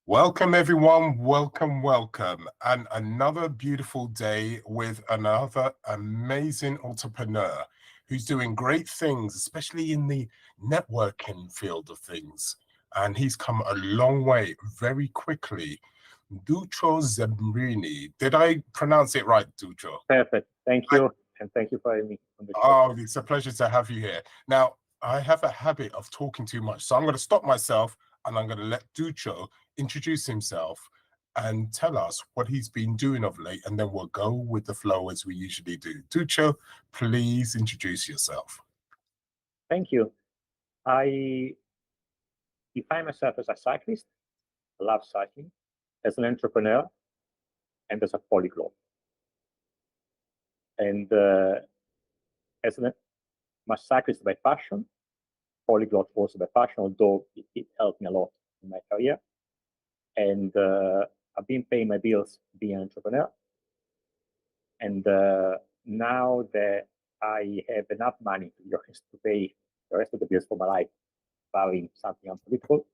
Welcome, everyone. Welcome. And another beautiful day with another amazing entrepreneur who's doing great things, especially in the networking field of things. And he's come a long way very quickly. Duccio Zambrini. Did I pronounce it right, Duccio? Perfect. Thank you. And thank you for having me on the show. Oh, it's a pleasure to have you here. Now, I have a habit of talking too much, so I'm going to stop myself and I'm going to let Duccio introduce himself and tell us what he's been doing of late, and then we'll go with the flow as we usually do. Duccio, please introduce yourself. Thank you. I define myself as a cyclist. I love cycling, as an entrepreneur, and as a polyglot. And as my cyclist by passion, polyglot also by passion, although it helped me a lot in my career. And I've been paying my bills being an entrepreneur. And now that I have enough money, to be honest, to pay the rest of the bills for my life, barring something unpredictable,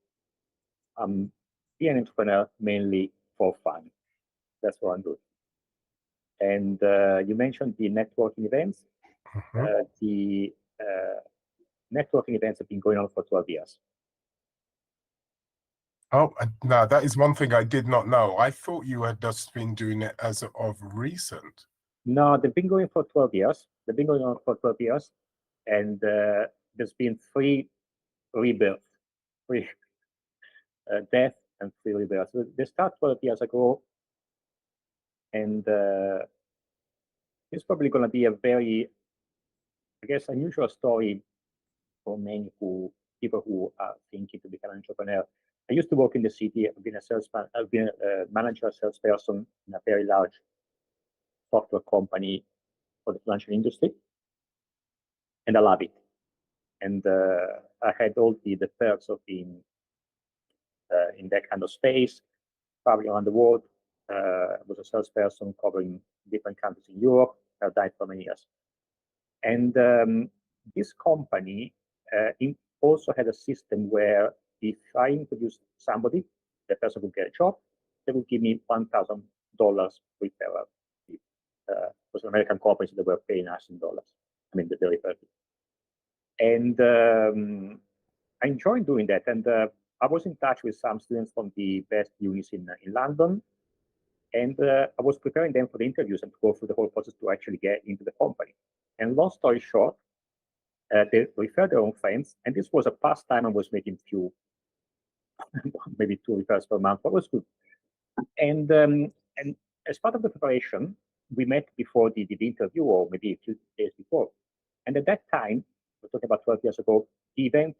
I'm being an entrepreneur mainly for fun. That's what I'm doing. And you mentioned the networking events. The networking events have been going on for 12 years. Oh, no, that is one thing I did not know. I thought you had just been doing it as of recent. No, they've been going for 12 years. They've been going on for 12 years. And there's been 3 rebirths, 3 death and 3 rebirths. So they started 12 years ago. And it's probably going to be a very, I guess, unusual story for many people who are thinking to become an entrepreneur. I used to work in the city. I've been a manager, salesperson in a very large software company for the financial industry, and I love it. And I had all the perks of being in that kind of space, traveling around the world. I was a salesperson covering different countries in Europe. I've done it for many years. And this company also had a system where if I introduced somebody, the person would get a job, they would give me $1,000 referral. It was an American company, so they were paying us in dollars. I mean, the referral. And I enjoyed doing that. And I was in touch with some students from the best unis in London. And I was preparing them for the interviews and to go through the whole process to actually get into the company. And long story short, they referred their own friends. And this was a pastime. I was making maybe 2 referrals per month. That was good. And as part of the preparation, we met before the interview, or maybe a few days before. And at that time, we're talking about 12 years ago, the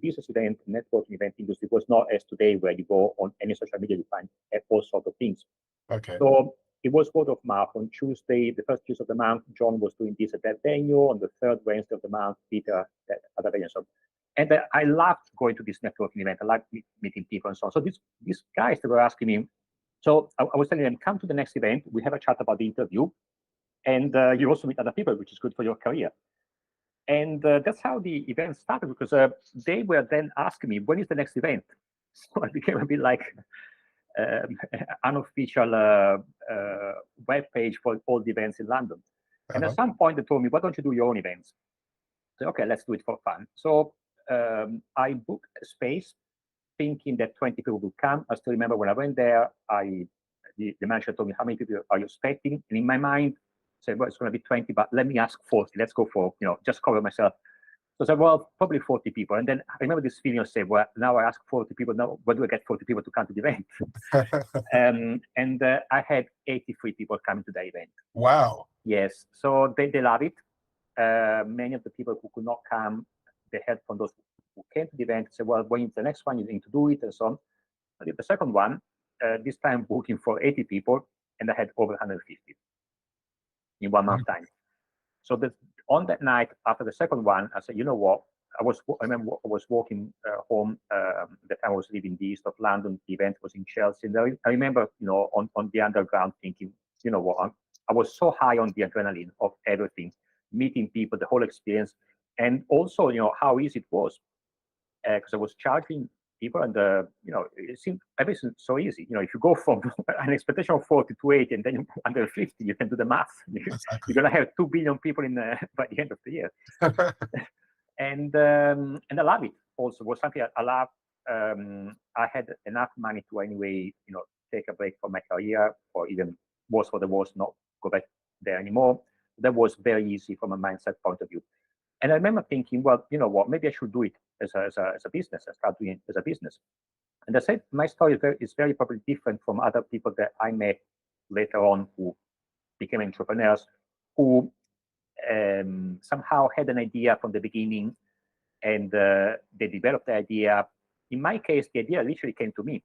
business event, networking event industry was not as today, where you go on any social media, you find all sorts of things. Okay. So it was word of mouth. On Tuesday, the first Tuesday of the month, John was doing this at that venue. On the third Wednesday of the month, Peter at that other venue. So, and I loved going to this networking event. I liked meeting people and so on. So these guys, they were asking me, so I was telling them, come to the next event. We have a chat about the interview. And you also meet other people, which is good for your career. And that's how the event started, because they were then asking me, when is the next event? So I became a bit like unofficial web page for all the events in London. And at some point, they told me, why don't you do your own events? So, okay, let's do it for fun. So I booked a space thinking that 20 people would come. I still remember when I went there, the manager told me, how many people are you expecting? And in my mind, I said, well, it's going to be 20, but let me ask 40. Let's go for, just cover myself. So I said, well, probably 40 people. And then I remember this feeling of saying, well, now I ask 40 people. Now, where do I get 40 people to come to the event? And I had 83 people coming to the event. Wow. Yes. So they love it. Many of the people who could not come, they heard from those who came to the event, said, well, when is the next one? You need to do it, and so on. I did the second one, this time booking for 80 people, and I had over 150 in 1 month time. So on that night, after the second one, I said, you know what? I remember I was walking home. At the time I was living in the east of London. The event was in Chelsea. And I remember, on the underground thinking, you know what? I was so high on the adrenaline of everything, meeting people, the whole experience, and also, how easy it was. Because I was charging people, and it seemed everything so easy. If you go from an expectation of 40 to 80, and then under 50, you can do the math. Exactly. You're gonna have 2 billion people in by the end of the year. And I love it. Also, was something I love. I had enough money to anyway, take a break from my career, or even worse for the worst, not go back there anymore. That was very easy from a mindset point of view. And I remember thinking, well, you know what, maybe I should do it as a business. I start doing it as a business. And I said, my story is very probably different from other people that I met later on who became entrepreneurs, who somehow had an idea from the beginning, and they developed the idea. In my case, the idea literally came to me.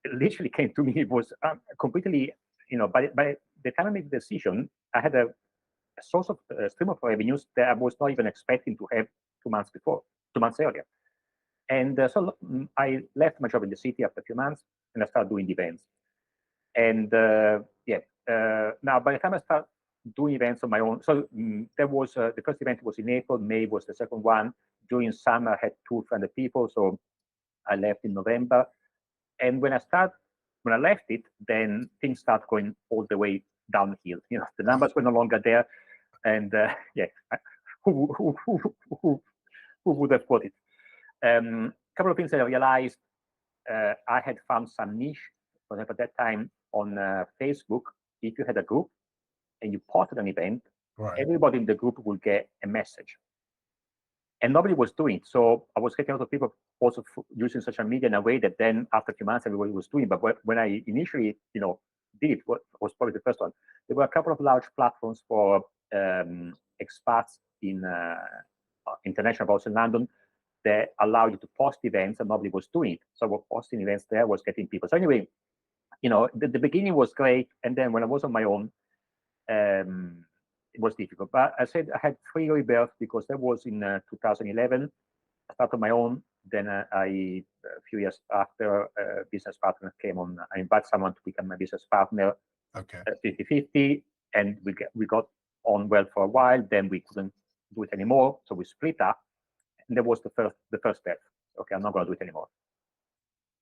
It was completely, by the time I made the decision, I had a source of stream of revenues that I was not even expecting to have 2 months earlier. And so I left my job in the city after a few months, and I started doing events. And now by the time I started doing events on my own, so there was the first event was in April, May was the second one. During summer, I had 200 people, so I left in November. And when I left it, then things started going all the way downhill. The numbers were no longer there, and who would have thought it? Couple of things that I realized. I had found some niche. For example, at that time on Facebook, if you had a group and you posted an event, Right. everybody in the group would get a message. And nobody was doing it. So I was getting a lot of people also using social media in a way that then after a few months, everybody was doing. But when I initially, did it, was probably the first one. There were a couple of large platforms for expats in international, but also in London, that allow you to post events, and nobody was doing it. So we're posting events there, was getting people. So anyway, the beginning was great. And then when I was on my own, it was difficult. But I said I had 3 rebirths because that was in 2011. I started on my own. Then a few years after, a business partner came on. I invited someone to become my business partner. Okay. 50-50, and we got on well for a while. Then we couldn't do it anymore, so we split up. And that was the first step. Okay, I'm not going to do it anymore.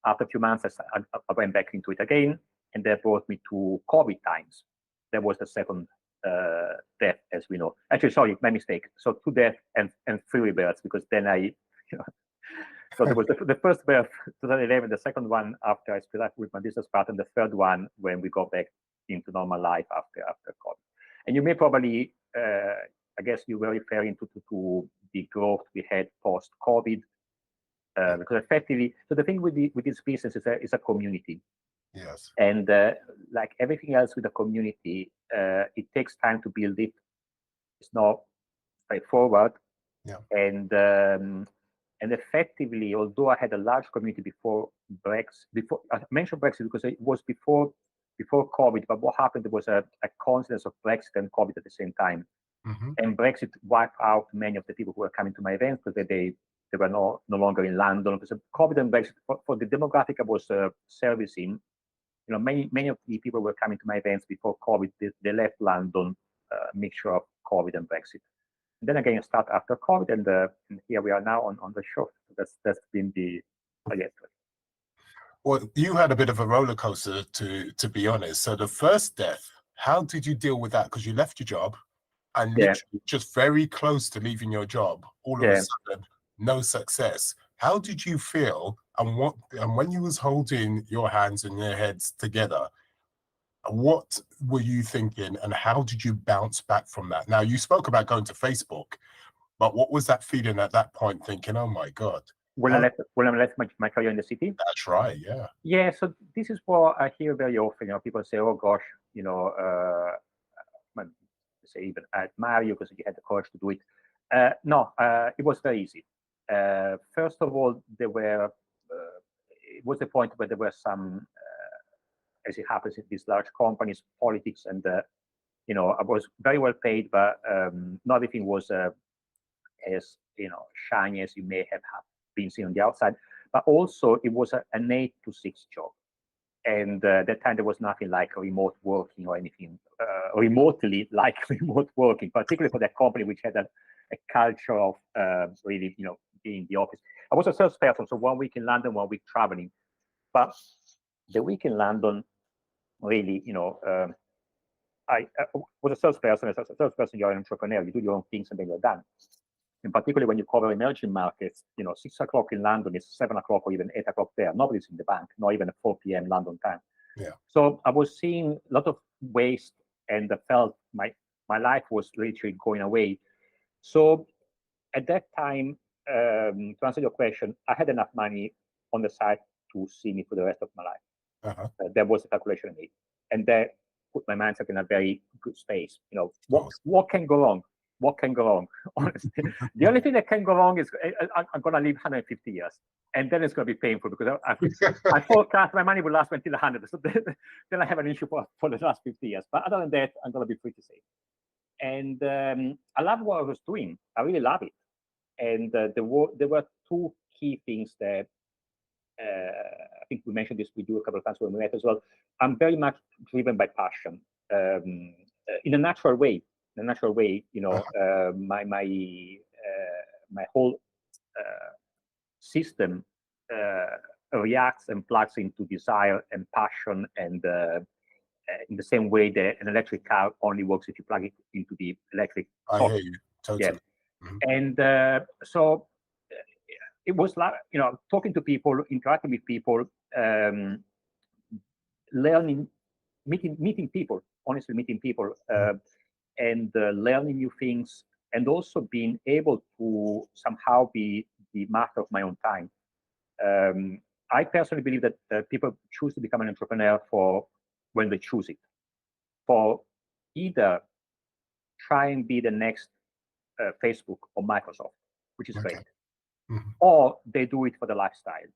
After a few months, I went back into it again, and that brought me to COVID times. That was the second death, as we know. Actually, sorry, my mistake. So 2 deaths and 3 rebirths, because then so there was the first birth, 2011, the second one after I split up with my business partner, and the third one when we got back into normal life after COVID. And you may probably, I guess you were referring to the growth we had post-COVID, because effectively, so the thing with this business is a community. Yes. And like everything else with a community, it takes time to build it. It's not straightforward. Yeah. And effectively, although I had a large community before Brexit, before I mentioned Brexit because it was before COVID, but what happened, there was a coincidence of Brexit and COVID at the same time. Mm-hmm. And Brexit wiped out many of the people who were coming to my events because they were no longer in London. Because COVID and Brexit, for the demographic I was servicing, many of the people who were coming to my events before COVID, they left London, mixture of COVID and Brexit. And then again, I start after COVID, and here we are now on the show. That's been the trajectory. Well, you had a bit of a roller coaster, to be honest. So the first death, how did you deal with that? Because you left your job, and literally just very close to leaving your job, all of a sudden, no success. How did you feel? And when you was holding your hands and your heads together, what were you thinking, and how did you bounce back from that? Now, you spoke about going to Facebook, but what was that feeling at that point, thinking, oh my God? When I left my career in the city? That's right, yeah. Yeah, so this is what I hear very often. People say, oh gosh, say even I admire you because you had the courage to do it. No, it was very easy. First of all, it was the point where there were some, as it happens in these large companies, politics, and I was very well paid, but not everything was as shiny as you may have been seen on the outside. But also, it was an 8 to 6 job, and at that time there was nothing like remote working or anything remotely like remote working, particularly for that company which had a culture of really in the office. I was a salesperson, so 1 week in London, 1 week traveling. But the week in London, really, I was a salesperson. As a salesperson, you're an entrepreneur. You do your own things, and then you're done. And particularly when you cover emerging markets, 6 o'clock in London is 7 o'clock or even 8 o'clock there. Nobody's in the bank, not even at 4 p.m. London time. Yeah. So I was seeing a lot of waste, and I felt my life was literally going away. So at that time, to answer your question, I had enough money on the side to see me for the rest of my life. Uh-huh. That was the calculation I made, and that put my mindset in a very good space. What can go wrong? What can go wrong? Honestly, the only thing that can go wrong is I'm going to live 150 years, and then it's going to be painful because I forecast my money will last until 100. So then I have an issue for the last 50 years. But other than that, I'm going to be pretty safe. And I love what I was doing. I really love it. And there were two key things that I think we mentioned this. We do a couple of times when we met as well. I'm very much driven by passion in a natural way. In a natural way, my whole system reacts and plugs into desire and passion, and in the same way that an electric car only works if you plug it into the electric socket. I hear you totally. Yeah. Mm-hmm. And so it was like, talking to people, interacting with people, learning, meeting people, honestly meeting people, and learning new things, and also being able to somehow be the master of my own time. I personally believe that people choose to become an entrepreneur for when they choose it, for either try and be the next Facebook or Microsoft, which is great, or they do it for the lifestyle.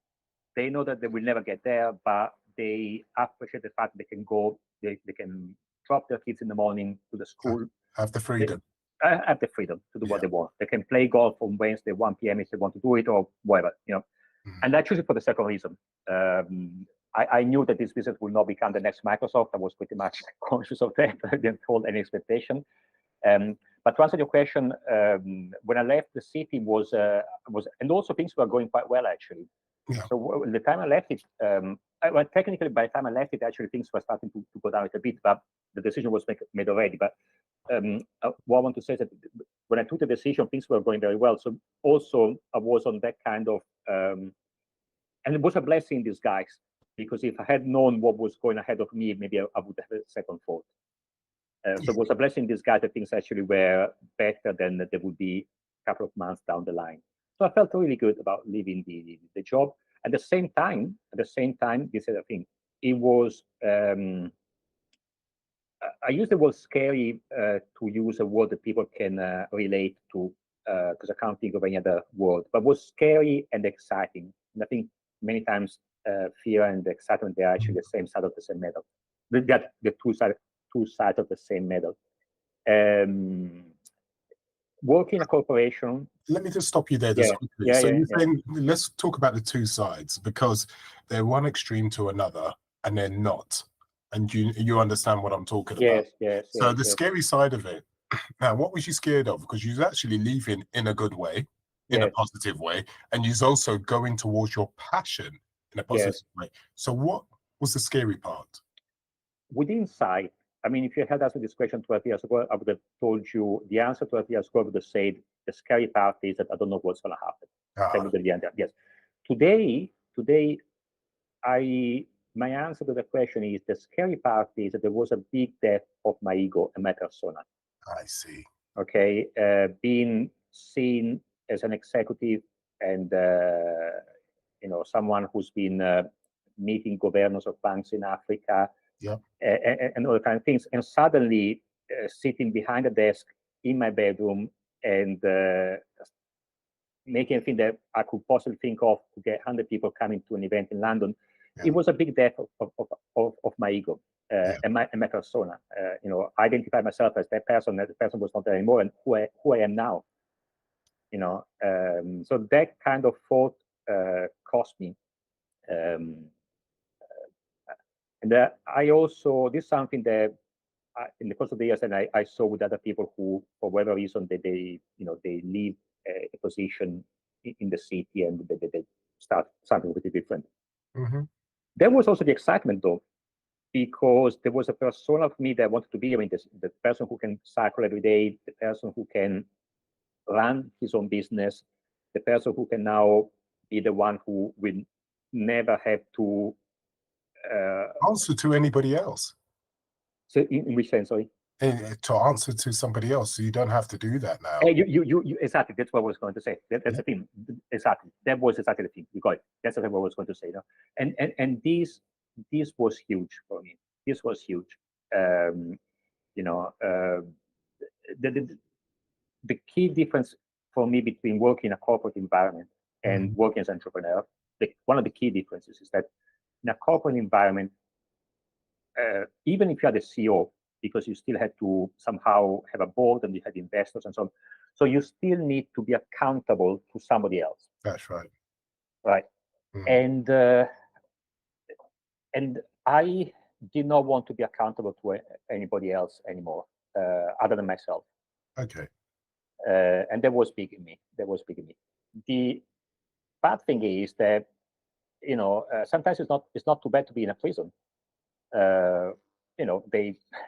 They know that they will never get there, but they appreciate the fact they can go, they can drop their kids in the morning to the school. Have the freedom. Have the freedom to do what they want. They can play golf on Wednesday, 1 p.m. if they want to do it, or whatever, And I choose it for the second reason. I knew that this business will not become the next Microsoft. I was pretty much conscious of that. I didn't hold any expectation. But to answer your question, when I left the city was, and also things were going quite well actually. Yeah. So the time I left it, well, technically by the time I left it, actually things were starting to go down a bit, but the decision was made already. But what I want to say is that when I took the decision, things were going very well. So also I was on that kind of, and it was a blessing in disguise, because if I had known what was going ahead of me, maybe I would have a second thought. So it was a blessing in disguise that things actually were better than they would be a couple of months down the line. So I felt really good about leaving the job. At the same time, this is the thing. It was, I use the word scary to use a word that people can relate to, because I can't think of any other word, but it was scary and exciting. And I think many times fear and excitement, they are actually the same side of the same medal. They're the two sides of the same medal. Working in a corporation. Let me just stop you there just quickly. So you're saying, let's talk about the two sides, because they're one extreme to another and they're not. And you understand what I'm talking about. Yes. So the scary side of it, now, what was you scared of? Because you're actually leaving in a good way, in a positive way, and you're also going towards your passion in a positive way. So what was the scary part? With insight, I mean, if you had asked me this question 12 years ago, I would have told you the answer 12 years ago. I would have said the scary part is that I don't know what's going to happen. That would be the answer. Yes. Today, my answer to the question is the scary part is that there was a big death of my ego and my persona. I see. Okay, being seen as an executive and someone who's been meeting governors of banks in Africa. And all kind of things, and suddenly sitting behind a desk in my bedroom and making everything that I could possibly think of to get 100 people coming to an event in London. It was a big death of my ego and my persona. I identify myself as that person. That the person was not there anymore, and who I am now. So that kind of thought cost me. And I also, this is something that in the course of the years, and I saw with other people who, for whatever reason, they leave a position in the city, and they start something really different. Mm-hmm. There was also the excitement, though, because there was a persona of me that I wanted to be. I mean, the person who can cycle every day, the person who can run his own business, the person who can now be the one who will never have to Answer to anybody else. so in which sense, sorry? To answer to somebody else, so you don't have to do that now. You exactly. That's what I was going to say. That's the thing. Exactly. That was exactly the thing. You got it. That's what I was going to say. No? And this was huge for me. This was huge. The key difference for me between working in a corporate environment and working as an entrepreneur, one of the key differences is that in a corporate environment, even if you are the CEO, because you still had to somehow have a board and you had investors and so on, so you still need to be accountable to somebody else. That's right. Right. And I did not want to be accountable to anybody else anymore, other than myself. Okay. And that was big in me. The bad thing is that, sometimes it's not too bad to be in a prison.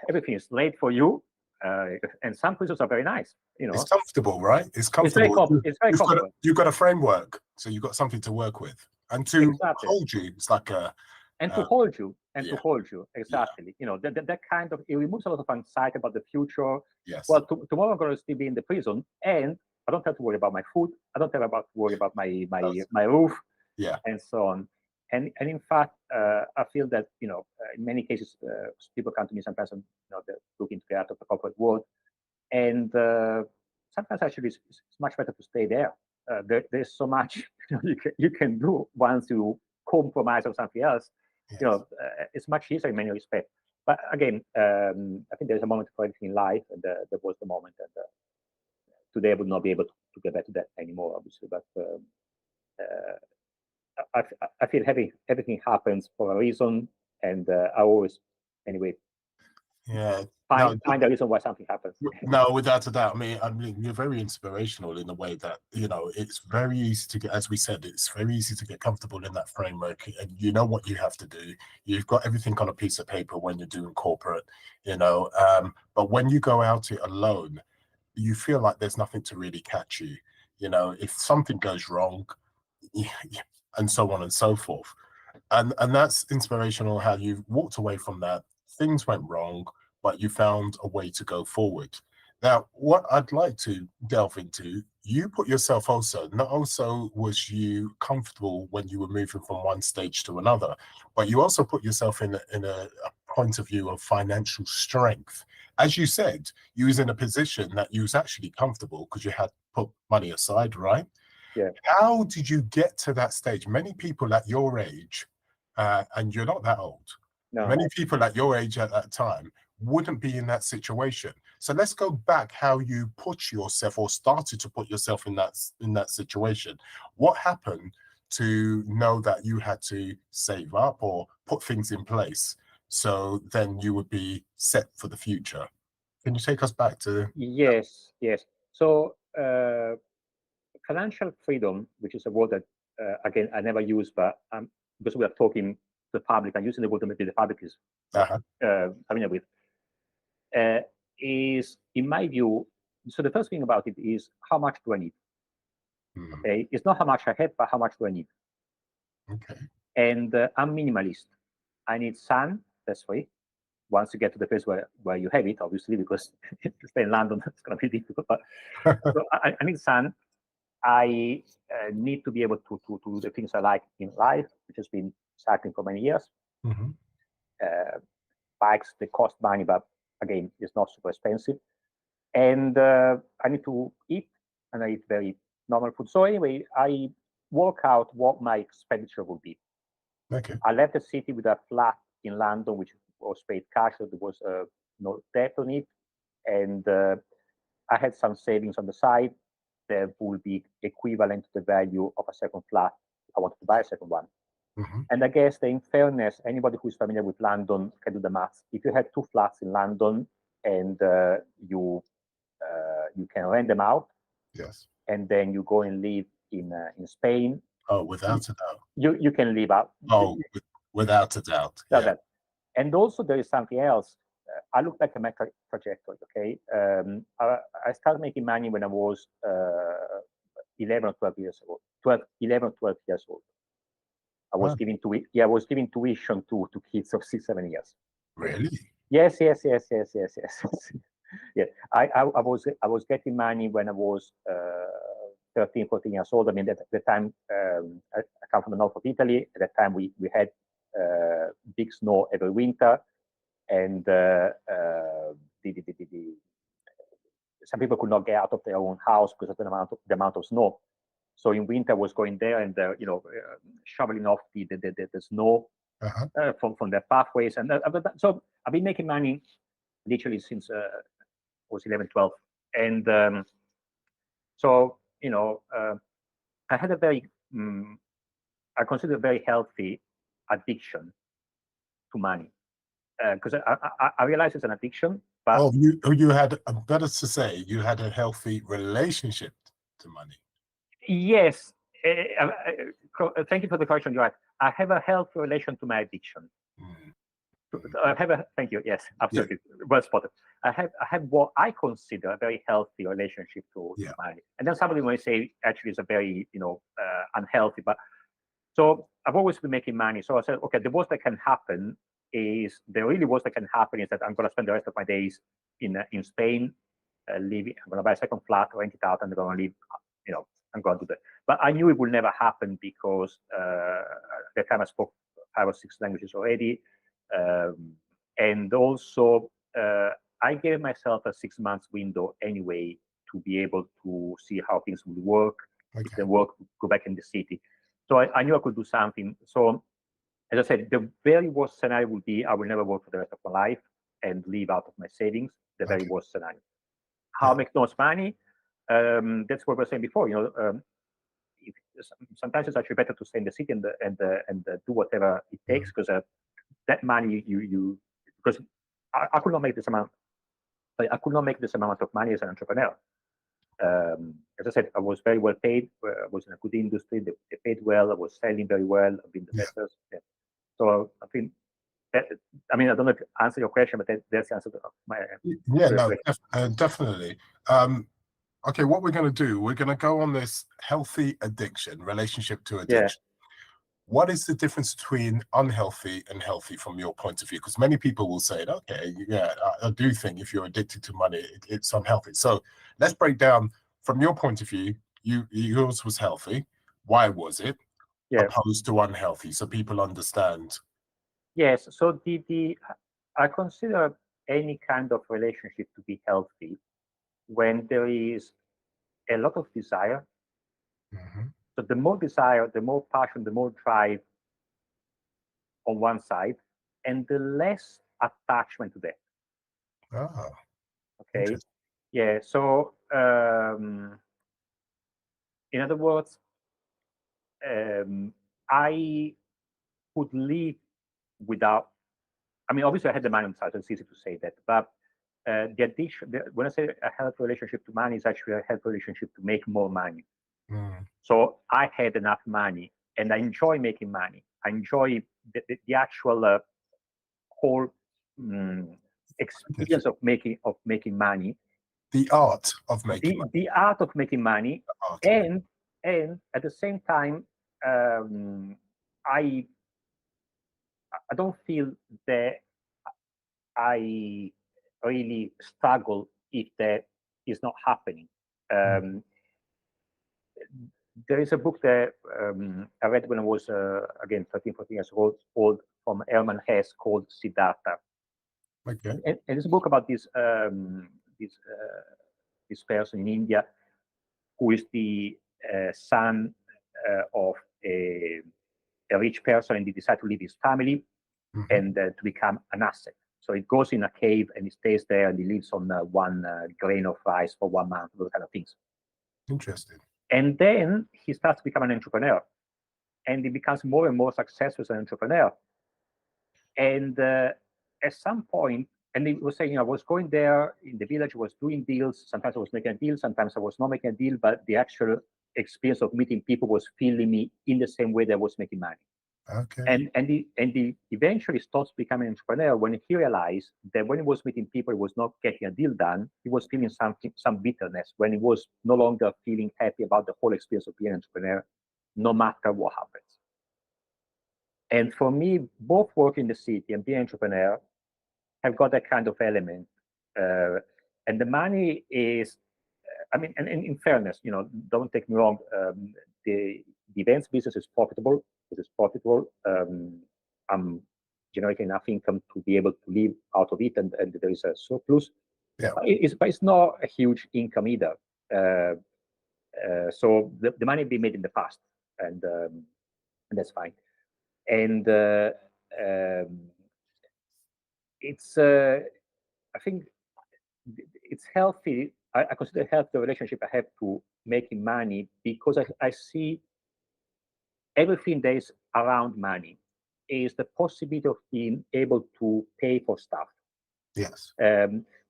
Everything is late for you, and some prisons are very nice. It's comfortable, right? It's comfortable. It's very comfortable. You've got a framework, so you've got something to work with, and to hold you. It's like to hold you, to hold you. Exactly. That kind of, it removes a lot of anxiety about the future. Yes. Well, tomorrow I'm going to still be in the prison, and I don't have to worry about my food. I don't have to worry about my roof. Yeah. And so on. And in fact, I feel that in many cases, people come to me sometimes, they're looking to get out of the corporate world, and sometimes actually it's much better to stay there. There's so much you can do once you compromise on something else. Yes. It's much easier in many respects. But again, I think there's a moment for everything in life, and there was the moment, and today I would not be able to get back to that anymore, obviously. But I feel everything happens for a reason, and I always, anyway, find a reason why something happens. No, without a doubt. I mean, you're very inspirational in the way that, it's very easy to get, as we said, it's very easy to get comfortable in that framework, and you know what you have to do. You've got everything on a piece of paper when you're doing corporate, but when you go out it alone, you feel like there's nothing to really catch you. If something goes wrong, and so on and so forth. And that's inspirational how you walked away from that. Things went wrong, but you found a way to go forward. Now, what I'd like to delve into, you put yourself also, not also was you comfortable when you were moving from one stage to another, but you also put yourself in a point of view of financial strength. As you said, you was in a position that you was actually comfortable because you had put money aside, right? Yeah. How did you get to that stage? Many people at your age, and you're not that old, many people at your age at that time wouldn't be in that situation. So let's go back how you put yourself or started to put yourself in that situation. What happened to know that you had to save up or put things in place so then you would be set for the future? Can you take us back to? Yes. So financial freedom, which is a word that, again, I never use, but because we are talking to the public, I'm using the word that maybe the public is familiar with, is, in my view, so the first thing about it is, how much do I need? Okay, it's not how much I have, but how much do I need? Okay. And I'm minimalist. I need sun, that's free. Once you get to the place where you have it, obviously, because to stay in London, it's going to be difficult. But so I need sun. I need to be able to do the things I like in life, which has been cycling for many years. Bikes, they cost money, but again, it's not super expensive. And I need to eat, and I eat very normal food. So anyway, I work out what my expenditure will be. Okay. I left the city with a flat in London, which was paid cash, so there was no debt on it. And I had some savings on the side that would be equivalent to the value of a second flat if I wanted to buy a second one. And I guess that in fairness, anybody who's familiar with London can do the maths. If you have 2 flats in London and you can rent them out, yes, and then you go and live in Spain. Oh, without a doubt. You can live out. Oh, without a doubt. So Yeah. that. And also there is something else. I look back at my trajectory. Okay, I started making money when I was 11 or 12 years old. 11 or 12 years old. I was Wow. giving I was giving tuition to kids of 6, 7 years. Really? Yes. Yeah, I was getting money when I was 13, 14 years old. I mean, at the time, I come from the north of Italy. At that time, we had big snow every winter, and some people could not get out of their own house because of the amount of snow. So in winter, I was going there and shoveling off the snow from their pathways. And so I've been making money literally since I was 11, 12. And so, I had a very, I consider a very healthy addiction to money. Because I realize it's an addiction. But you had, better to say, you had a healthy relationship to money. Yes. Thank you for the question, Joanne. I have a healthy relation to my addiction. Thank you. Yes, absolutely. Yeah. Well spotted. I have what I consider a very healthy relationship to money. And then somebody might say, actually, it's a very, unhealthy. But so I've always been making money. So I said, okay, the worst that can happen is that I'm going to spend the rest of my days in Spain, living. I'm going to buy a second flat, rent it out, and I'm going to live. I'm going to do that. But I knew it would never happen because at the time I spoke 5 or 6 languages already. And also, I gave myself a 6 months window anyway to be able to see how things would work. Okay. If they work, go back in the city. So I knew I could do something. So, as I said, the very worst scenario would be I will never work for the rest of my life and live out of my savings. The very worst scenario. How make the most money? That's what we were saying before. Sometimes it's actually better to stay in the city and do whatever it takes because that money because I could not make this amount. I could not make this amount of money as an entrepreneur. As I said, I was very well paid. I was in a good industry. They paid well. I was selling very well. I've been the best. Yeah. So I think that, I don't know if to answer your question, but that's the answer to my definitely. Okay, what we're going to do, we're going to go on this healthy addiction, relationship to addiction. What is the difference between unhealthy and healthy from your point of view? Because many people will say, okay, yeah, I do think if you're addicted to money, it's unhealthy. So let's break down from your point of view. Yours was healthy. Why was it opposed to unhealthy? So people understand. Yes. So I consider any kind of relationship to be healthy when there is a lot of desire. So the more desire, the more passion, the more drive on one side, and the less attachment to that. Okay. Yeah. So in other words, I could live without. Obviously, I had the money on the side, so it's easy to say that. But the addiction, when I say a healthy relationship to money, is actually a healthy relationship to make more money. So I had enough money, and I enjoy making money. I enjoy the actual whole experience of making money. The art of making money. The art of making money, and at the same time, I don't feel that I really struggle if that is not happening. There is a book that I read when I was, again, 13, 14 years old from Herman Hesse called Siddhartha. Okay. And it's a book about this person in India who is the son of a rich person, and he decided to leave his family and to become an asset. So he goes in a cave and he stays there and he lives on one grain of rice for 1 month, those kind of things. Interesting. And then he starts to become an entrepreneur, and he becomes more and more successful as an entrepreneur. And at some point, and he was saying, I was going there in the village, I was doing deals. Sometimes I was making a deal, sometimes I was not making a deal, but the actual experience of meeting people was filling me in the same way that I was making money. Okay. And he eventually stopped becoming an entrepreneur when he realized that when he was meeting people, he was not getting a deal done. He was feeling some bitterness when he was no longer feeling happy about the whole experience of being an entrepreneur, no matter what happens. And for me, both working in the city and being an entrepreneur have got that kind of element. And the money is, I mean, and in fairness, don't take me wrong, the events business is profitable. It is profitable. I'm generating enough income to be able to live out of it, and there is a surplus. Yeah. But it's not a huge income either. So the money be made in the past, and that's fine. And it's, I think it's healthy. I consider healthy the relationship I have to making money, because I see everything that is around money is the possibility of being able to pay for stuff. Yes.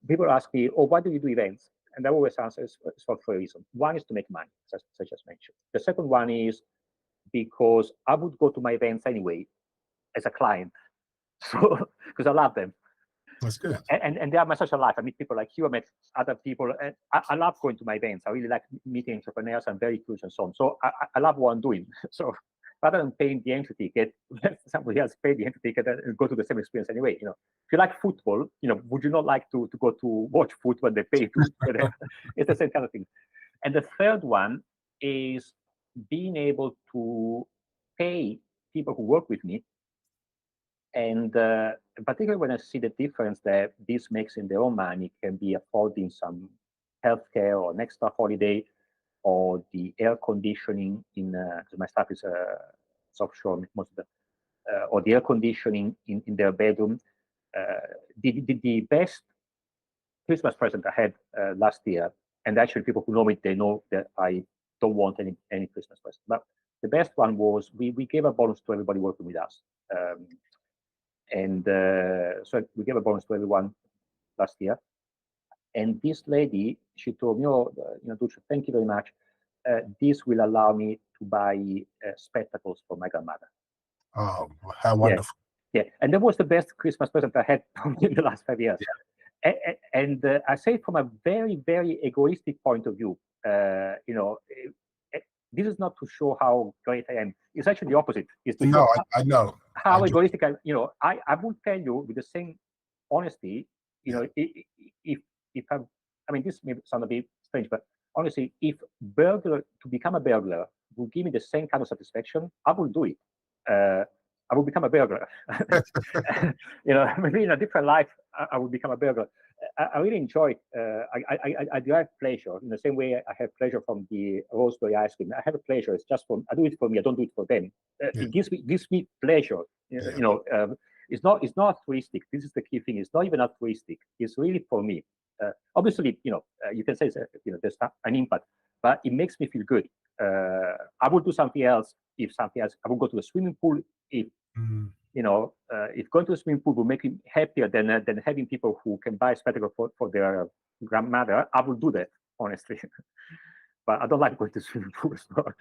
People ask me, "Oh, why do you do events?" And I always answer, it's for a reason. One is to make money, as I just mentioned. The second one is because I would go to my events anyway as a client, so because I love them. That's good. And they are my social life. I meet people like you. I met other people. And I love going to my events. I really like meeting entrepreneurs. I'm very curious and so on. So I love what I'm doing. So rather than paying the entry ticket, let somebody else pay the entry ticket and go to the same experience anyway. If you like football, would you not like to go to watch football? They pay to. It's the same kind of thing. And the third one is being able to pay people who work with me. And particularly when I see the difference that this makes in their own money, can be affording some healthcare or an extra holiday, or the air conditioning in my staff is offshore most of the, or the air conditioning in their bedroom. The best Christmas present I had last year, and actually people who know me, they know that I don't want any Christmas present. But the best one was we gave a bonus to everybody working with us. And so we gave a bonus to everyone last year. And this lady, she told me, Duccio, thank you very much. This will allow me to buy spectacles for my grandmother. Oh, how wonderful. Yeah. And that was the best Christmas present I had in the last 5 years. Yeah. And I say it from a very, very egoistic point of view. This is not to show how great I am. It's actually the opposite. It's to show I know how egoistic I would tell you with the same honesty, if I mean, this may sound a bit strange, but honestly, if to become a burglar will give me the same kind of satisfaction, I will do it. I will become a burglar. Maybe in a different life, I will become a burglar. I really enjoy it. I derive pleasure in the same way I have pleasure from the roseberry ice cream. I have a pleasure. It's just I do it for me. I don't do it for them. It gives me pleasure. It's not altruistic. This is the key thing. It's not even altruistic. It's really for me. Obviously, you can say there's an impact, but it makes me feel good. I would do something else if something else. I would go to the swimming pool if if going to the swimming pool will make him happier than having people who can buy a spectacle for their grandmother. I will do that, honestly. But I don't like going to swimming pools. But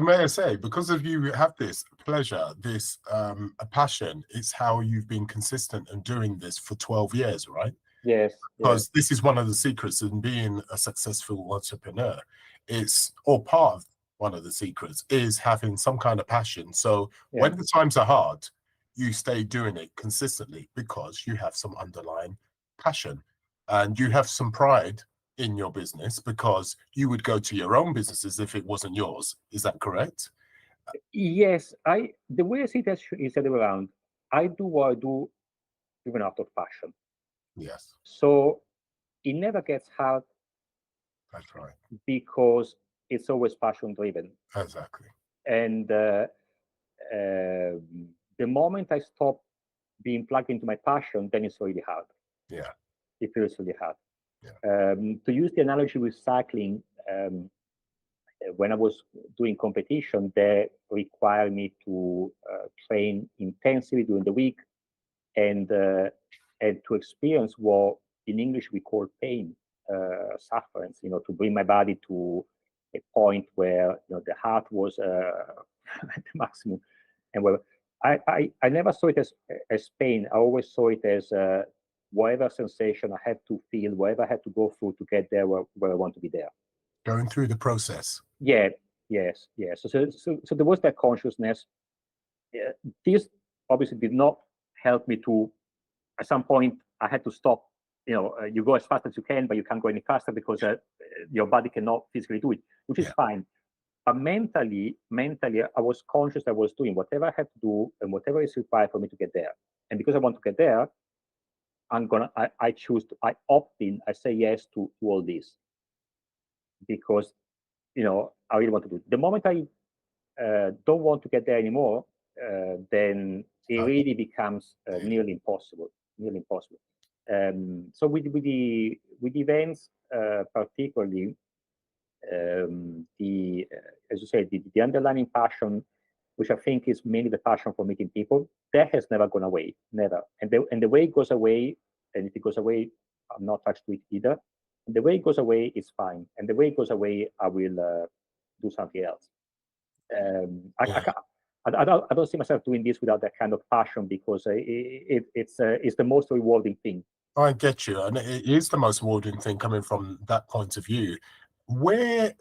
may I say, because of you have this pleasure, this a passion, it's how you've been consistent and doing this for 12 years, right? Yes. Because this is one of the secrets in being a successful entrepreneur. It's or part of one of the secrets is having some kind of passion. So when the times are hard, you stay doing it consistently because you have some underlying passion and you have some pride in your business, because you would go to your own businesses if it wasn't yours. Is that correct? Yes. The way I see that is the other way around. I do what I do even out of passion. Yes. So it never gets hard. That's right. Because it's always passion driven. Exactly. And the moment I stop being plugged into my passion, then it's really hard. Yeah. It feels really hard. Yeah. To use the analogy with cycling, when I was doing competition, they required me to train intensively during the week and to experience what in English we call pain. sufferance, to bring my body to a point where the heart was at the maximum, and where I never saw it as pain. I always saw it as whatever sensation I had to feel, whatever I had to go through to get there where I want to be there. Going through the process. Yeah, yes. So there was that consciousness. This obviously did not help me to. At some point, I had to stop. You go as fast as you can, but you can't go any faster because your body cannot physically do it, which is fine. But mentally, I was conscious I was doing whatever I had to do and whatever is required for me to get there. And because I want to get there, I choose to, I opt in, I say yes to all this. Because, I really want to do it. The moment I don't want to get there anymore, then it really becomes nearly impossible. So with the events, particularly, as you said, the underlying passion, which I think is mainly the passion for meeting people, that has never gone away, never. And the way it goes away, and if it goes away, I'm not attached to it either. And the way it goes away is fine, and the way it goes away, I will do something else. I don't see myself doing this without that kind of passion, because it's the most rewarding thing. I get you, and it is the most rewarding thing coming from that point of view. Where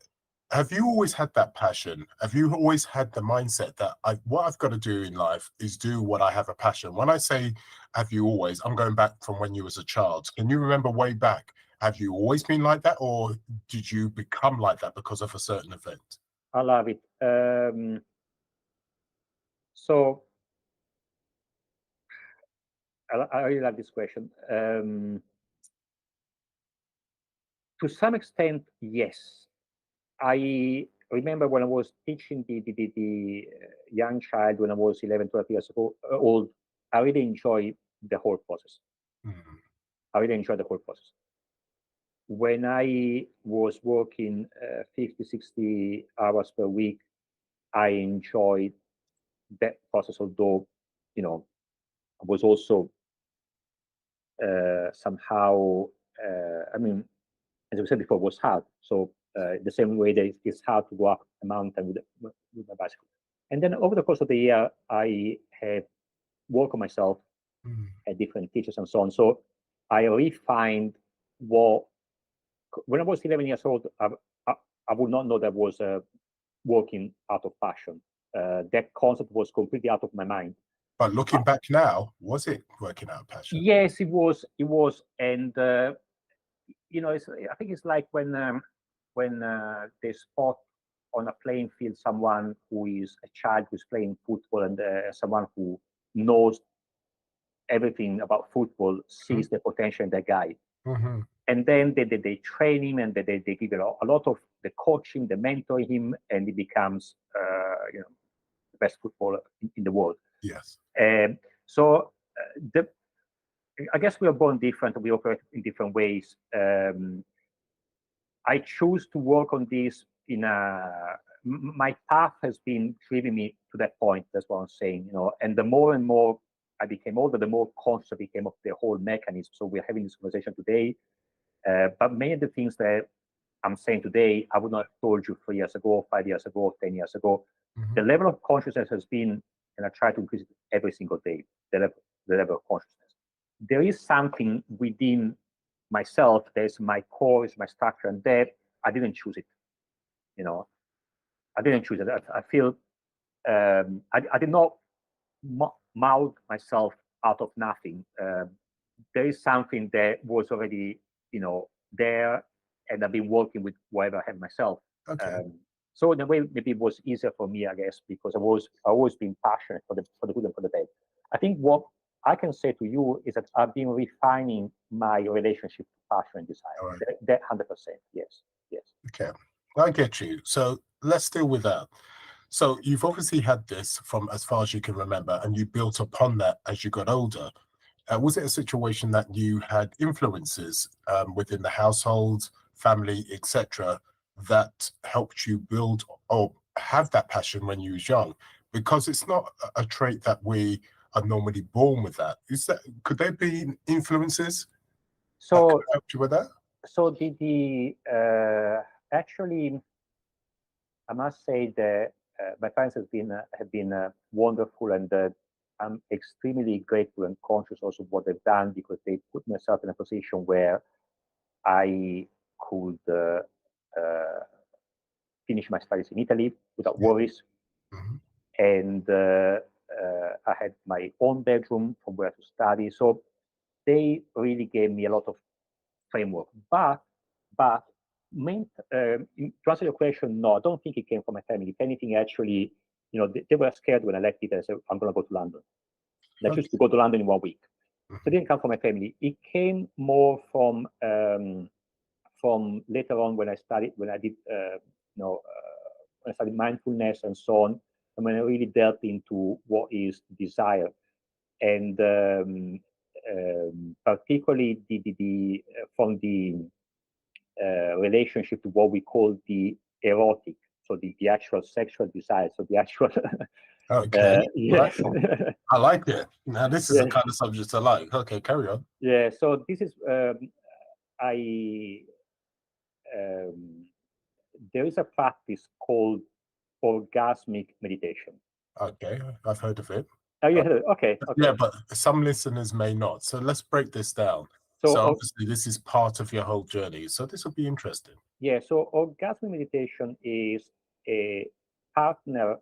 have you always had that passion? Have you always had the mindset that what I've got to do in life is do what I have a passion? When I say have you always, I'm going back from when you was a child. Can you remember way back? Have you always been like that, or did you become like that because of a certain event? I love it. So I really like this question. To some extent, yes. I remember when I was teaching the young child, when I was 11, 12 years old, I really enjoyed the whole process. I really enjoyed the whole process. When I was working 50, 60 hours per week, I enjoyed that process, although, I was also somehow, as we said before, it was hard. So the same way that it's hard to go up a mountain with my bicycle. And then over the course of the year, I had worked on myself, had different teachers and so on. So I refined what, when I was 11 years old, I would not know that was working out of passion. That concept was completely out of my mind. But looking back now, was it working out of passion? Yes, it was. And I think it's like when they spot on a playing field someone who is a child who's playing football, and someone who knows everything about football sees the potential in that guy. And then they train him, and they give a lot of the coaching, the mentoring him, and he becomes the best footballer in the world. Yes. So I guess we are born different, and we operate in different ways. I choose to work on this my path has been driving me to that point. That's what I'm saying, and the more and more I became older, the more conscious I became of the whole mechanism. So we're having this conversation today. But many of the things that I'm saying today, I would not have told you 3 years ago, 5 years ago, 10 years ago. The level of consciousness has been, and I try to increase it every single day, the level of consciousness. There is something within myself, there's my core, is my structure, and that I didn't choose it. I didn't choose it. I feel I did not mold myself out of nothing. There is something that was already, there, and I've been working with whatever I have myself. Okay. So in a way, maybe it was easier for me, I guess, because I always been passionate for the good and for the bad. I think what I can say to you is that I've been refining my relationship to passion and desire. All right. That 100%, yes. Okay, I get you. So let's deal with that. So you've obviously had this from as far as you can remember, and you built upon that as you got older. Was it a situation that you had influences within the household, family, etc., that helped you build or have that passion when you was young? Because it's not a trait that we are normally born with. That could there be influences So that could help you with that? So actually, I must say that my parents have been wonderful, and I'm extremely grateful and conscious also of what they've done, because they put myself in a position where I could finish my studies in Italy without worries, Mhm. and I had my own bedroom from where to study. So they really gave me a lot of framework. But to answer your question, no, I don't think it came from my family. If anything, actually, they were scared when I left Italy. I said, I'm going to go to London. I choose to go to London in 1 week. So it didn't come from my family. It came more from later on when I studied, when I did, when I studied mindfulness and so on, and when I really delved into what is desire, and particularly from the relationship to what we call the erotic, so the actual sexual desire, so the actual Okay. yes. I like it. Now, this is the Yeah. kind of subject I like. Okay, carry on. Yeah, so this is I there is a practice called orgasmic meditation. Okay, I've heard of it. Oh, you heard it? Okay. Yeah, but some listeners may not. So let's break this down. So obviously this is part of your whole journey. So this will be interesting. Yeah, so orgasmic meditation is a partner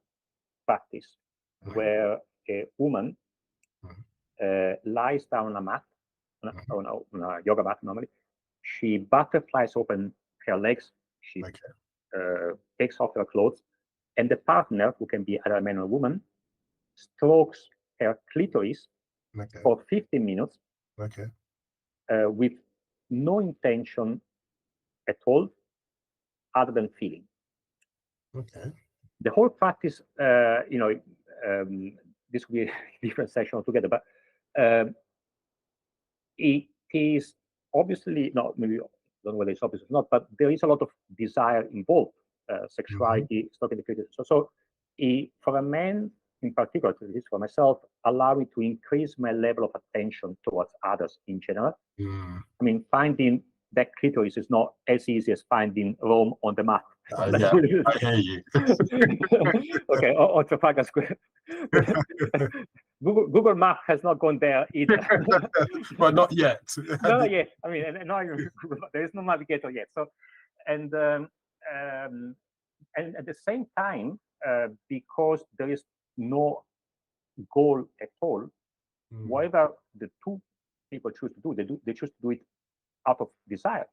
practice where a woman lies down on a mat, on a yoga mat normally. She butterflies open her legs. She takes off her clothes, and the partner, who can be either a man or a woman, strokes her clitoris for 15 minutes with no intention at all other than feeling. The whole practice, this will be a different session altogether, but it is obviously not, maybe, I don't know whether it's obvious or not, but there is a lot of desire involved. Sexuality is not indicated. So for a man in particular, at least for myself, allow me to increase my level of attention towards others in general. I mean, finding that clitoris is not as easy as finding Rome on the map. Yeah, I hear you. Okay, or Trafalgar Square. Google Map has not gone there either. But not yet. No, not yet. I mean, there is no navigator yet. So, and at the same time, because there is no goal at all, whatever the two people choose to do, they choose to do it out of desire.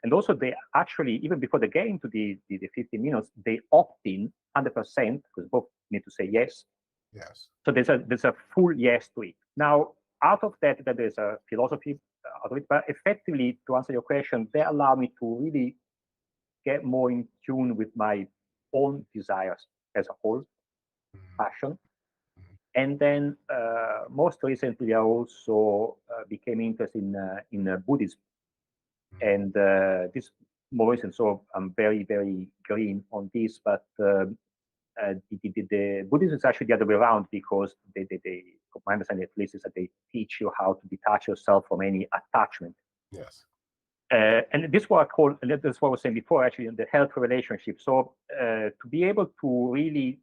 And also they actually, even before they get into the 15 minutes, they opt in 100% because both need to say yes. Yes. So there's a full yes to it. Now, out of that there's a philosophy out of it, but effectively, to answer your question, they allow me to really get more in tune with my own desires as a whole, passion. And then most recently, I also became interested in Buddhism. And this more recent, so I'm very, very green on this, but the Buddhism is actually the other way around, because they from my understanding at least, is that they teach you how to detach yourself from any attachment. Yes. And this is what I call, and that's what I was saying before, actually, in the healthy relationship. So to be able to really,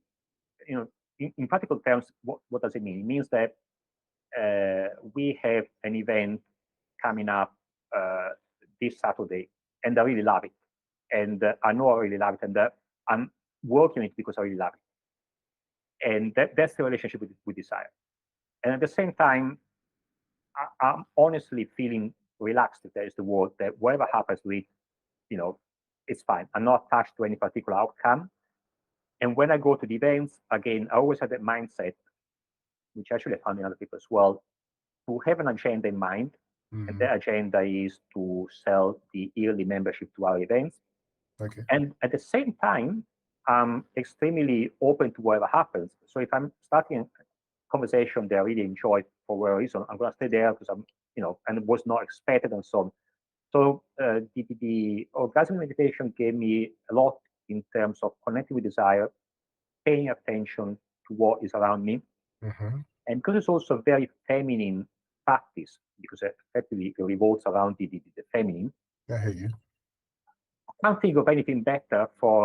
in practical terms, what does it mean? It means that we have an event coming up this Saturday, and I really love it. And I know I really love it, and I'm working on it because I really love it. And that's the relationship with desire. And at the same time, I'm honestly feeling relaxed, if there is the word, that whatever happens with it, it's fine. I'm not attached to any particular outcome. And when I go to the events, again, I always have that mindset, which actually I found in other people as well, to have an agenda in mind. And that agenda is to sell the yearly membership to our events. And at the same time, I'm extremely open to whatever happens. So if I'm starting a conversation that I really enjoy for whatever reason, I'm going to stay there because I'm, and it was not expected and so on. So the orgasmic meditation gave me a lot in terms of connecting with desire, paying attention to what is around me. And because it's also a very feminine practice, because it effectively revolves around the feminine. I hear you. I can't think of anything better for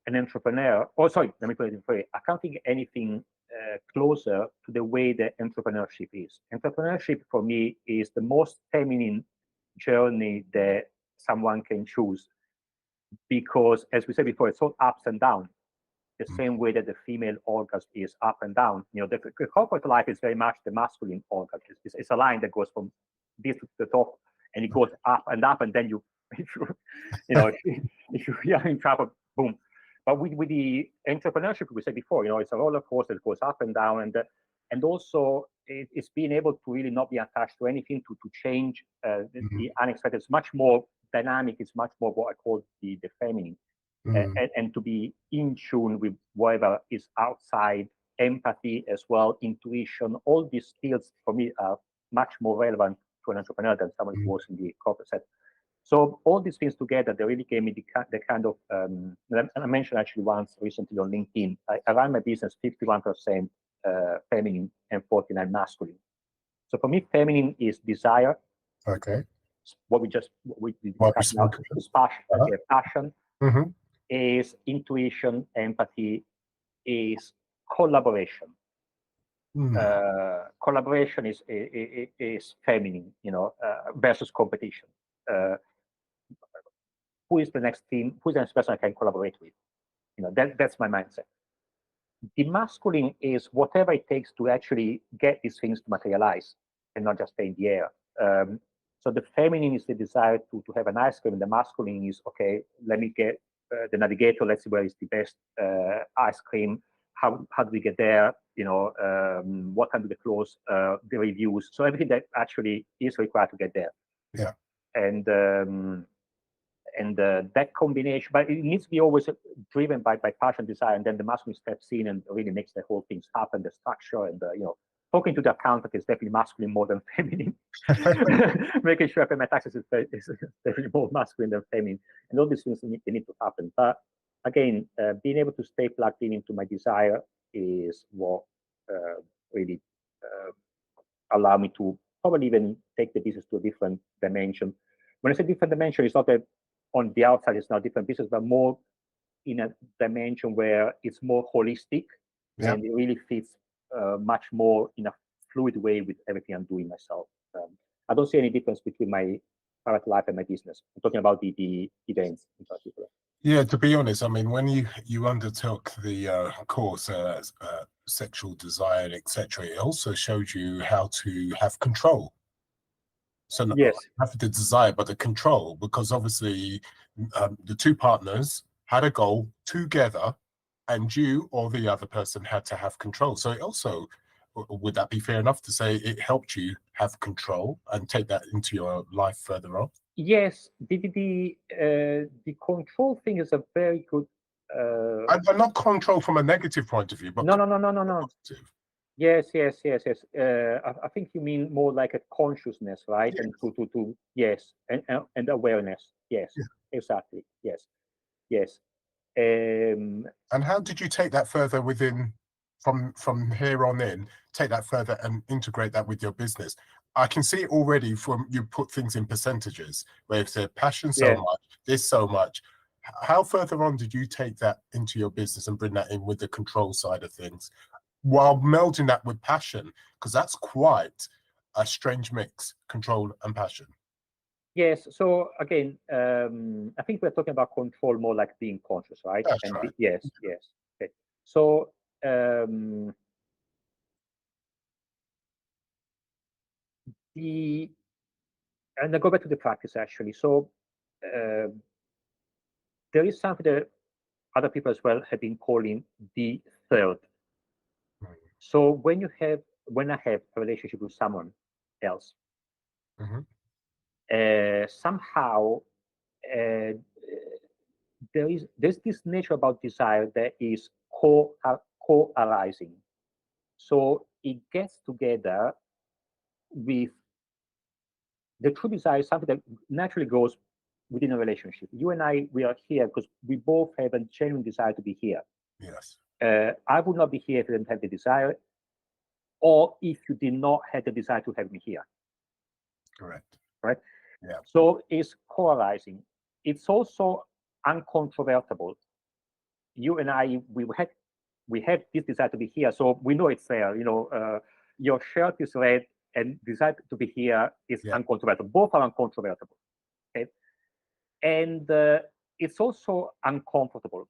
an entrepreneur. Oh, sorry, let me put it in way. I can't think of anything closer to the way that entrepreneurship is. Entrepreneurship for me is the most feminine journey that someone can choose, because, as we said before, it's all ups and downs. The same way that the female orgasm is up and down. The corporate life is very much the masculine orgasm. It's a line that goes from this to the top, and it goes up, and then if you are in trouble, boom. But with the entrepreneurship, we said before, it's a roller coaster that goes up and down, and also it's being able to really not be attached to anything, to change the unexpected. It's much more dynamic. It's much more what I call the feminine. And to be in tune with whatever is outside, empathy as well, intuition, all these skills for me are much more relevant to an entrepreneur than someone who was in the corporate sector. So all these things together, they really gave me the kind of, and I mentioned actually once recently on LinkedIn, I run my business 51% feminine and 49% masculine. So for me, feminine is desire. Okay. What we discussed now is passion. Passion. Is intuition, empathy, is collaboration. Collaboration is feminine, versus competition. Who is the next team? Who's the next person I can collaborate with? That's my mindset. The masculine is whatever it takes to actually get these things to materialize and not just stay in the air. So the feminine is the desire to have an ice cream, and the masculine is, okay, let me get the navigator, let's see where is the best ice cream, how do we get there, what time do they close, the reviews, so everything that actually is required to get there. Yeah. And that combination, but it needs to be always driven by passion, desire, and then the masculine steps in and really makes the whole things happen, the structure, and talking to the accountant is definitely masculine more than feminine. Making sure I pay my taxes is definitely more masculine than feminine. And all these things they need to happen. But again, being able to stay plugged into my desire is what really allow me to probably even take the business to a different dimension. When I say different dimension, it's not that on the outside it's not different business, but more in a dimension where it's more holistic and it really fits much more in a fluid way with everything I'm doing myself. I don't see any difference between my private life and my business. I'm talking about the events in particular. Yeah, to be honest, I mean, when you undertook the course, sexual desire, etc., it also showed you how to have control. So not have the desire, but the control, because obviously the two partners had a goal together, and you or the other person had to have control. So it also, would that be fair enough to say it helped you have control and take that into your life further on? Yes, the control thing is a very good. And not control from a negative point of view, but no. Positive. Yes. I think you mean more like a consciousness, right? Yes. And to yes, and awareness. Yes, exactly. Yes. And how did you take that further within, from here on in, take that further and integrate that with your business? I can see already from you put things in percentages where you've said passion so much, this so much. How further on did you take that into your business and bring that in with the control side of things, while melding that with passion? Because that's quite a strange mix, control and passion. Yes. So again, I think we're talking about control more like being conscious, right? That's right. Yes. Okay. So and I go back to the practice actually. So there is something that other people as well have been calling the third. So when I have a relationship with someone else, somehow there's this nature about desire that is co-arising. So it gets together with the true desire, is something that naturally goes within a relationship. You and I, we are here because we both have a genuine desire to be here. Yes. I would not be here if I didn't have the desire. or if you did not have the desire to have me here. Correct. Right? Yeah. So it's polarizing. It's also uncontrovertible. You and I, we have this desire to be here, so we know it's there. Your shirt is red, and desire to be here is uncontrovertible. Both are uncontrovertible. Okay, and it's also uncomfortable.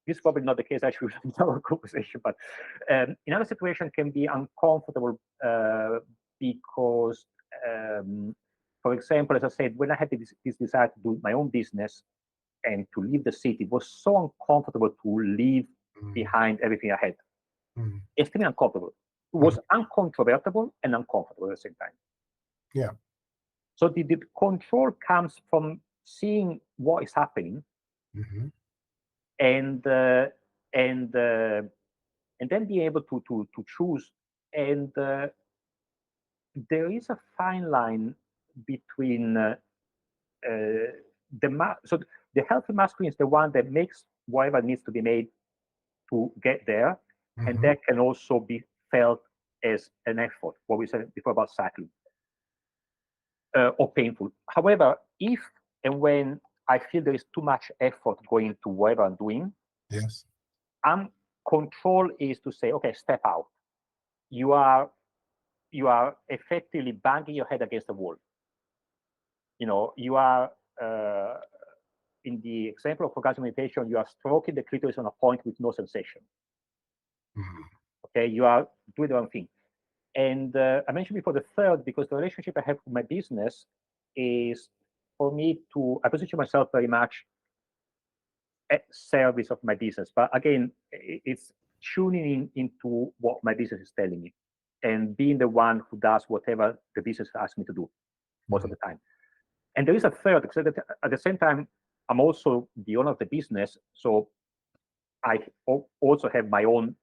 This is probably not the case actually in our conversation, but in other situation can be uncomfortable because, for example, as I said, when I had this desire to do my own business and to leave the city, it was so uncomfortable to leave behind everything I had. Extremely uncomfortable. It was uncontrovertible and uncomfortable at the same time. Yeah. So the control comes from seeing what is happening, and then be able to choose. And there is a fine line between so the healthy masculine is the one that makes whatever needs to be made to get there, and that can also be felt as an effort, what we said before about cycling, or painful. However, if and when I feel there is too much effort going into whatever I'm doing, yes, control is to say, okay, step out. You are effectively banging your head against the wall. You are in the example of orgasm meditation, you are stroking the clitoris on a point with no sensation. Okay, you are doing the wrong thing. And I mentioned before the third, because the relationship I have with my business is for me I position myself very much at service of my business. But again, it's tuning into what my business is telling me and being the one who does whatever the business asks me to do most of the time. And there is a third, because at the same time, I'm also the owner of the business. So I also have my own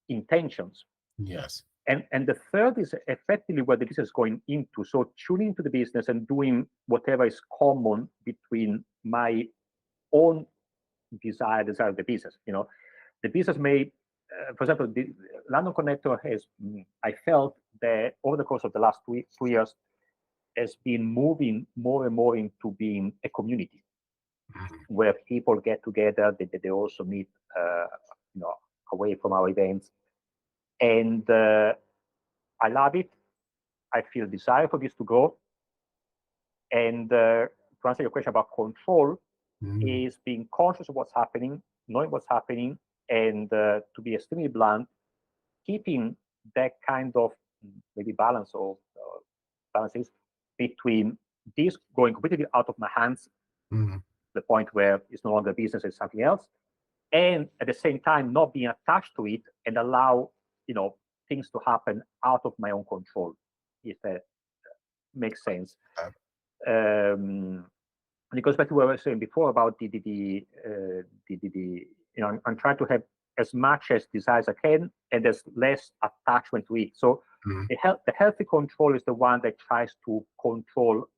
intentions. Yes. And the third is effectively where the business is going into. So tuning into the business and doing whatever is common between my own desire of the business. The business may, for example, the London Connector has, I felt that over the course of the last 2 years, has been moving more and more into being a community where people get together. They also meet, away from our events, and I love it. I feel desire for this to grow. And to answer your question about control, is being conscious of what's happening, knowing what's happening, and to be extremely blunt, keeping that kind of maybe balance or balances between this going completely out of my hands, the point where it's no longer business, it's something else, and at the same time not being attached to it and allow things to happen out of my own control, if that makes sense. Because back to what I was saying before about I'm trying to have as much as desire as I can, and there's less attachment to it. So the healthy control is the one that tries to control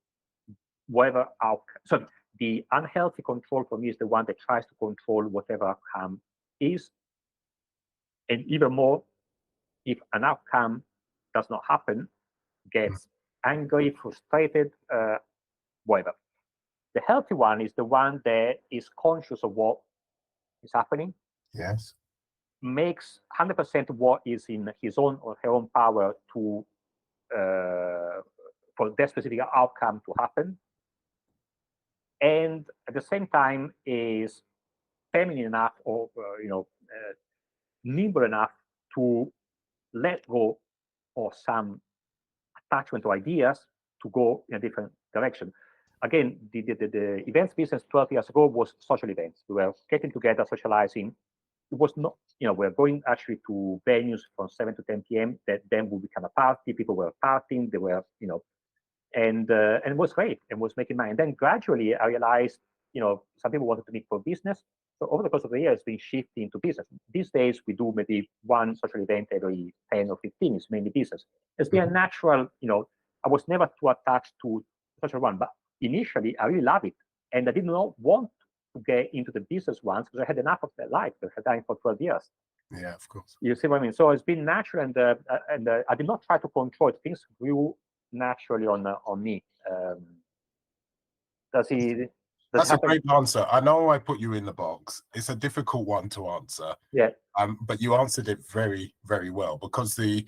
whatever outcome. So the unhealthy control for me is the one that tries to control whatever outcome is, and even more, if an outcome does not happen, gets angry, frustrated, whatever. The healthy one is the one that is conscious of what is happening. Yes. Makes 100% what is in his own or her own power to for that specific outcome to happen, and at the same time is feminine enough or nimble enough to let go of some attachment to ideas to go in a different direction. Again, the events business 12 years ago was social events. We were getting together, socializing. It was not, we're going actually to venues from 7 to 10 p.m. that then would become a party. People were partying. They were, and it was great and was making money. And then gradually I realized, some people wanted to meet for business. So over the course of the year, it's been shifting to business. These days, we do maybe one social event every 10 or 15. It's mainly business. It's been a natural, I was never too attached to social one, but initially I really love it. And I did not want to get into the business ones because I had enough of that life. I had done it for 12 years. Yeah, of course. You see what I mean? So it's been natural, and I did not try to control it. Things grew naturally on me. Does he? That's a great answer. I know I put you in the box. It's a difficult one to answer. Yeah. But you answered it very, very well, because the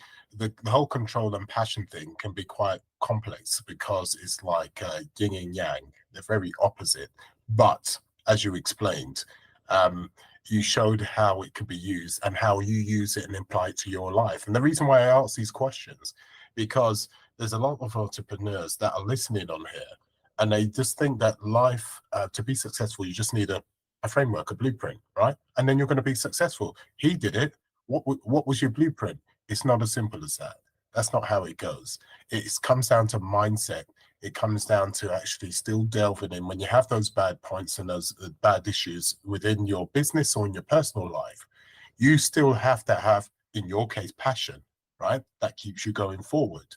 whole control and passion thing can be quite complex, because it's like yin and yang. They're very opposite. But as you explained, you showed how it could be used and how you use it and apply it to your life. And the reason why I ask these questions, because there's a lot of entrepreneurs that are listening on here, and they just think that life, to be successful, you just need a framework, a blueprint, right? And then you're going to be successful. He did it. What was your blueprint? It's not as simple as that. That's not how it goes. It comes down to mindset. It comes down to actually still delving in when you have those bad points and those bad issues within your business or in your personal life. You still have to have, in your case, passion, right? That keeps you going forward.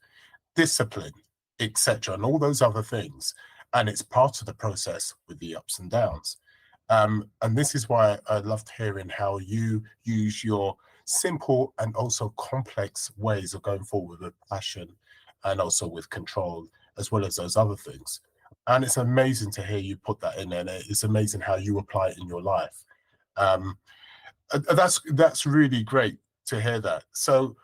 Discipline, etc., and all those other things. And it's part of the process with the ups and downs. And this is why I loved hearing how you use your simple and also complex ways of going forward with passion and also with control, as well as those other things. And it's amazing to hear you put that in, and it's amazing how you apply it in your life. That's really great to hear that. So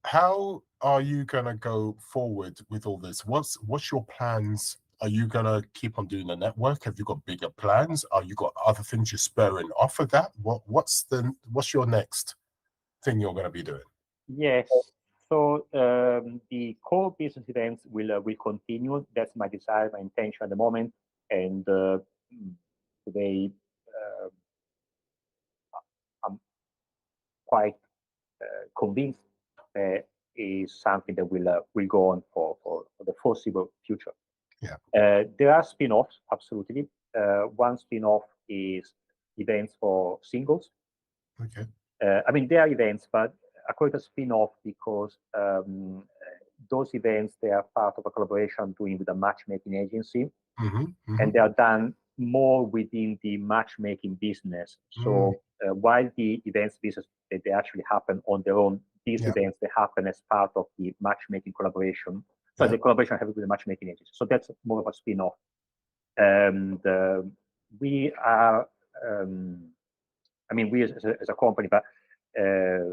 how are you going to go forward with all this? What's your plans? Are you going to keep on doing the network? Have you got bigger plans? Are you got other things you're spurring off of that? What's your next thing you're going to be doing? Yes. So the core business events will continue. That's my desire, my intention at the moment. And today, I'm quite convinced that is something that will go on for the foreseeable future. Yeah. There are spin-offs, absolutely. One spin-off is events for singles. Okay. I mean, they are events, but I call it a spin-off because those events, they are part of a collaboration I'm doing with a matchmaking agency, and they are done more within the matchmaking business. So while the events business, they actually happen on their own, these events, they happen as part of the matchmaking collaboration. So the collaboration I have with the matchmaking agency. So that's more of a spin-off. And we are, I mean, we as a company, but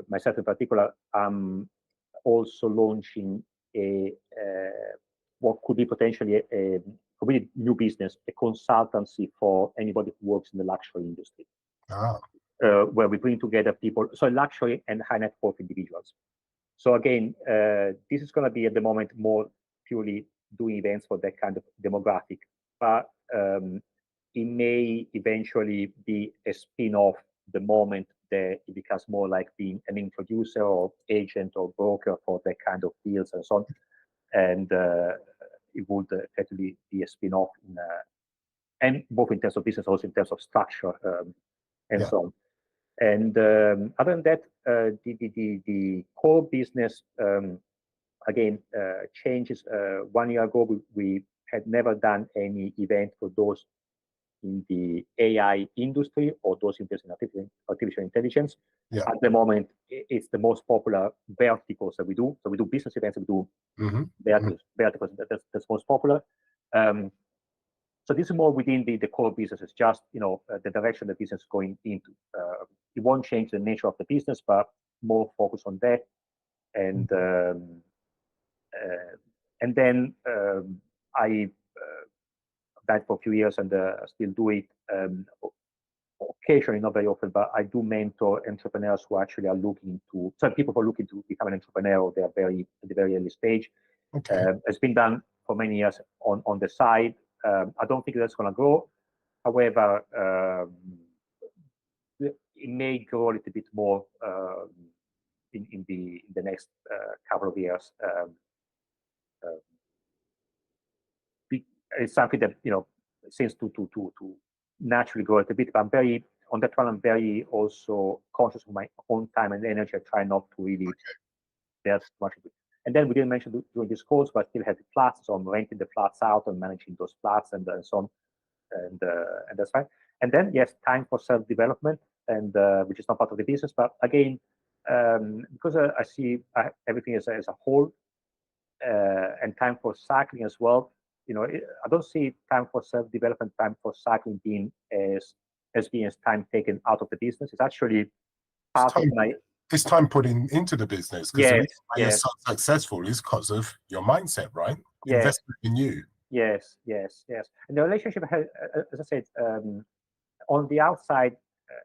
myself in particular, I'm also launching what could be potentially a completely new business, a consultancy for anybody who works in the luxury industry, where we bring together people, so luxury and high net worth individuals. So again, this is going to be at the moment more purely doing events for that kind of demographic, but it may eventually be a spin-off the moment that it becomes more like being an introducer or agent or broker for that kind of deals and so on. And it would effectively be a spin-off, and both in terms of business, also in terms of structure and so on. And other than that, the core business, again, changes. 1 year ago, we had never done any event for those in the AI industry or those interested in artificial intelligence. At the moment, it's the most popular verticals that we do. So we do business events, we do verticals, that's most popular. So this is more within the core business. It's just, the direction the business is going into. It won't change the nature of the business, but more focus on that. And then I that for a few years and still do it occasionally, not very often, but I do mentor entrepreneurs who actually are looking to, some people who are looking to become an entrepreneur, they are at the very early stage. It's been done for many years on the side. I don't think that's going to grow. However, it may grow a little bit more in the next couple of years. It's something that seems to naturally grow a little bit. But I'm very on that one. I'm very also conscious of my own time and energy. I try not to really there's much of it. And then we didn't mention during this course, but I still have the flats, so I'm renting the flats out and managing those flats and so on, and that's fine. And then yes, time for self-development. and which is not part of the business. But again, because I see everything as a whole, and time for cycling as well. I don't see time for self-development, time for cycling being as being as time taken out of the business. It's actually part of my. It's time put into the business, because the reason why you're so successful is because of your mindset, right? Investment in you. Yes. And the relationship has, as I said, on the outside,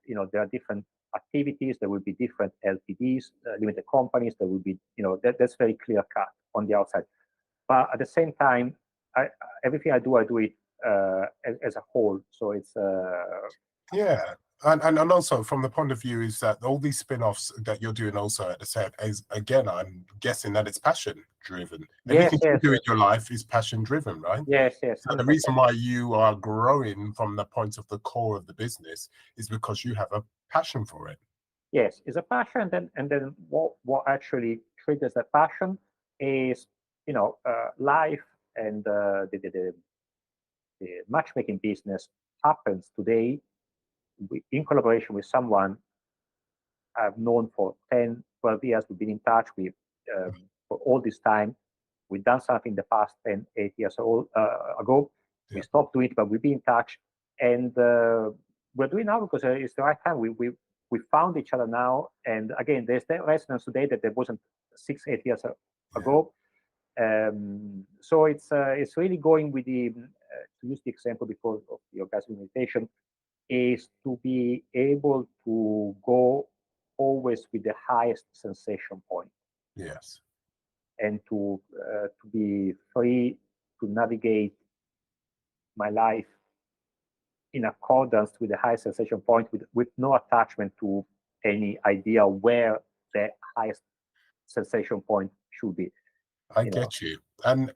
there are different activities. There will be different LTDs, limited companies. There will be, that's very clear cut on the outside. But at the same time, everything I do it as a whole. So it's And also from the point of view is that all these spin-offs that you're doing also at the same is, again, I'm guessing that it's passion driven. Everything you do in your life is passion driven, right? Yes. So the reason why you are growing from the point of the core of the business is because you have a passion for it. Yes, it's a passion, and then what actually triggers that passion is life, and the matchmaking business happens today in collaboration with someone I've known for 10, 12 years. We've been in touch with for all this time. We've done something in the past 10, 8 years ago. We stopped doing it, but we've been in touch, and we're doing now because it's the right time. We found each other now, and again, there's that resonance today that there wasn't 6, 8 years ago. So it's really going with the to use the example before of your guys' invitation, is to be able to go always with the highest sensation point. Yes. And to be free to navigate my life in accordance with the highest sensation point, with no attachment to any idea where the highest sensation point should be. I get you. And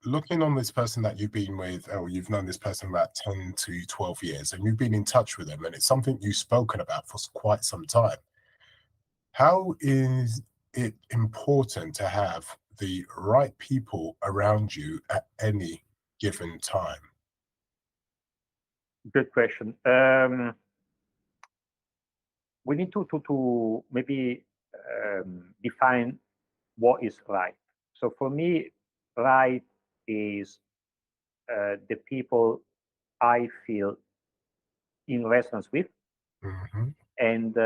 looking on this person that you've been with, or you've known this person about 10 to 12 years, and you've been in touch with them, and it's something you've spoken about for quite some time. How is it important to have the right people around you at any given time? Good question. We need to maybe define what is right. So for me, right is the people I feel in resonance with, and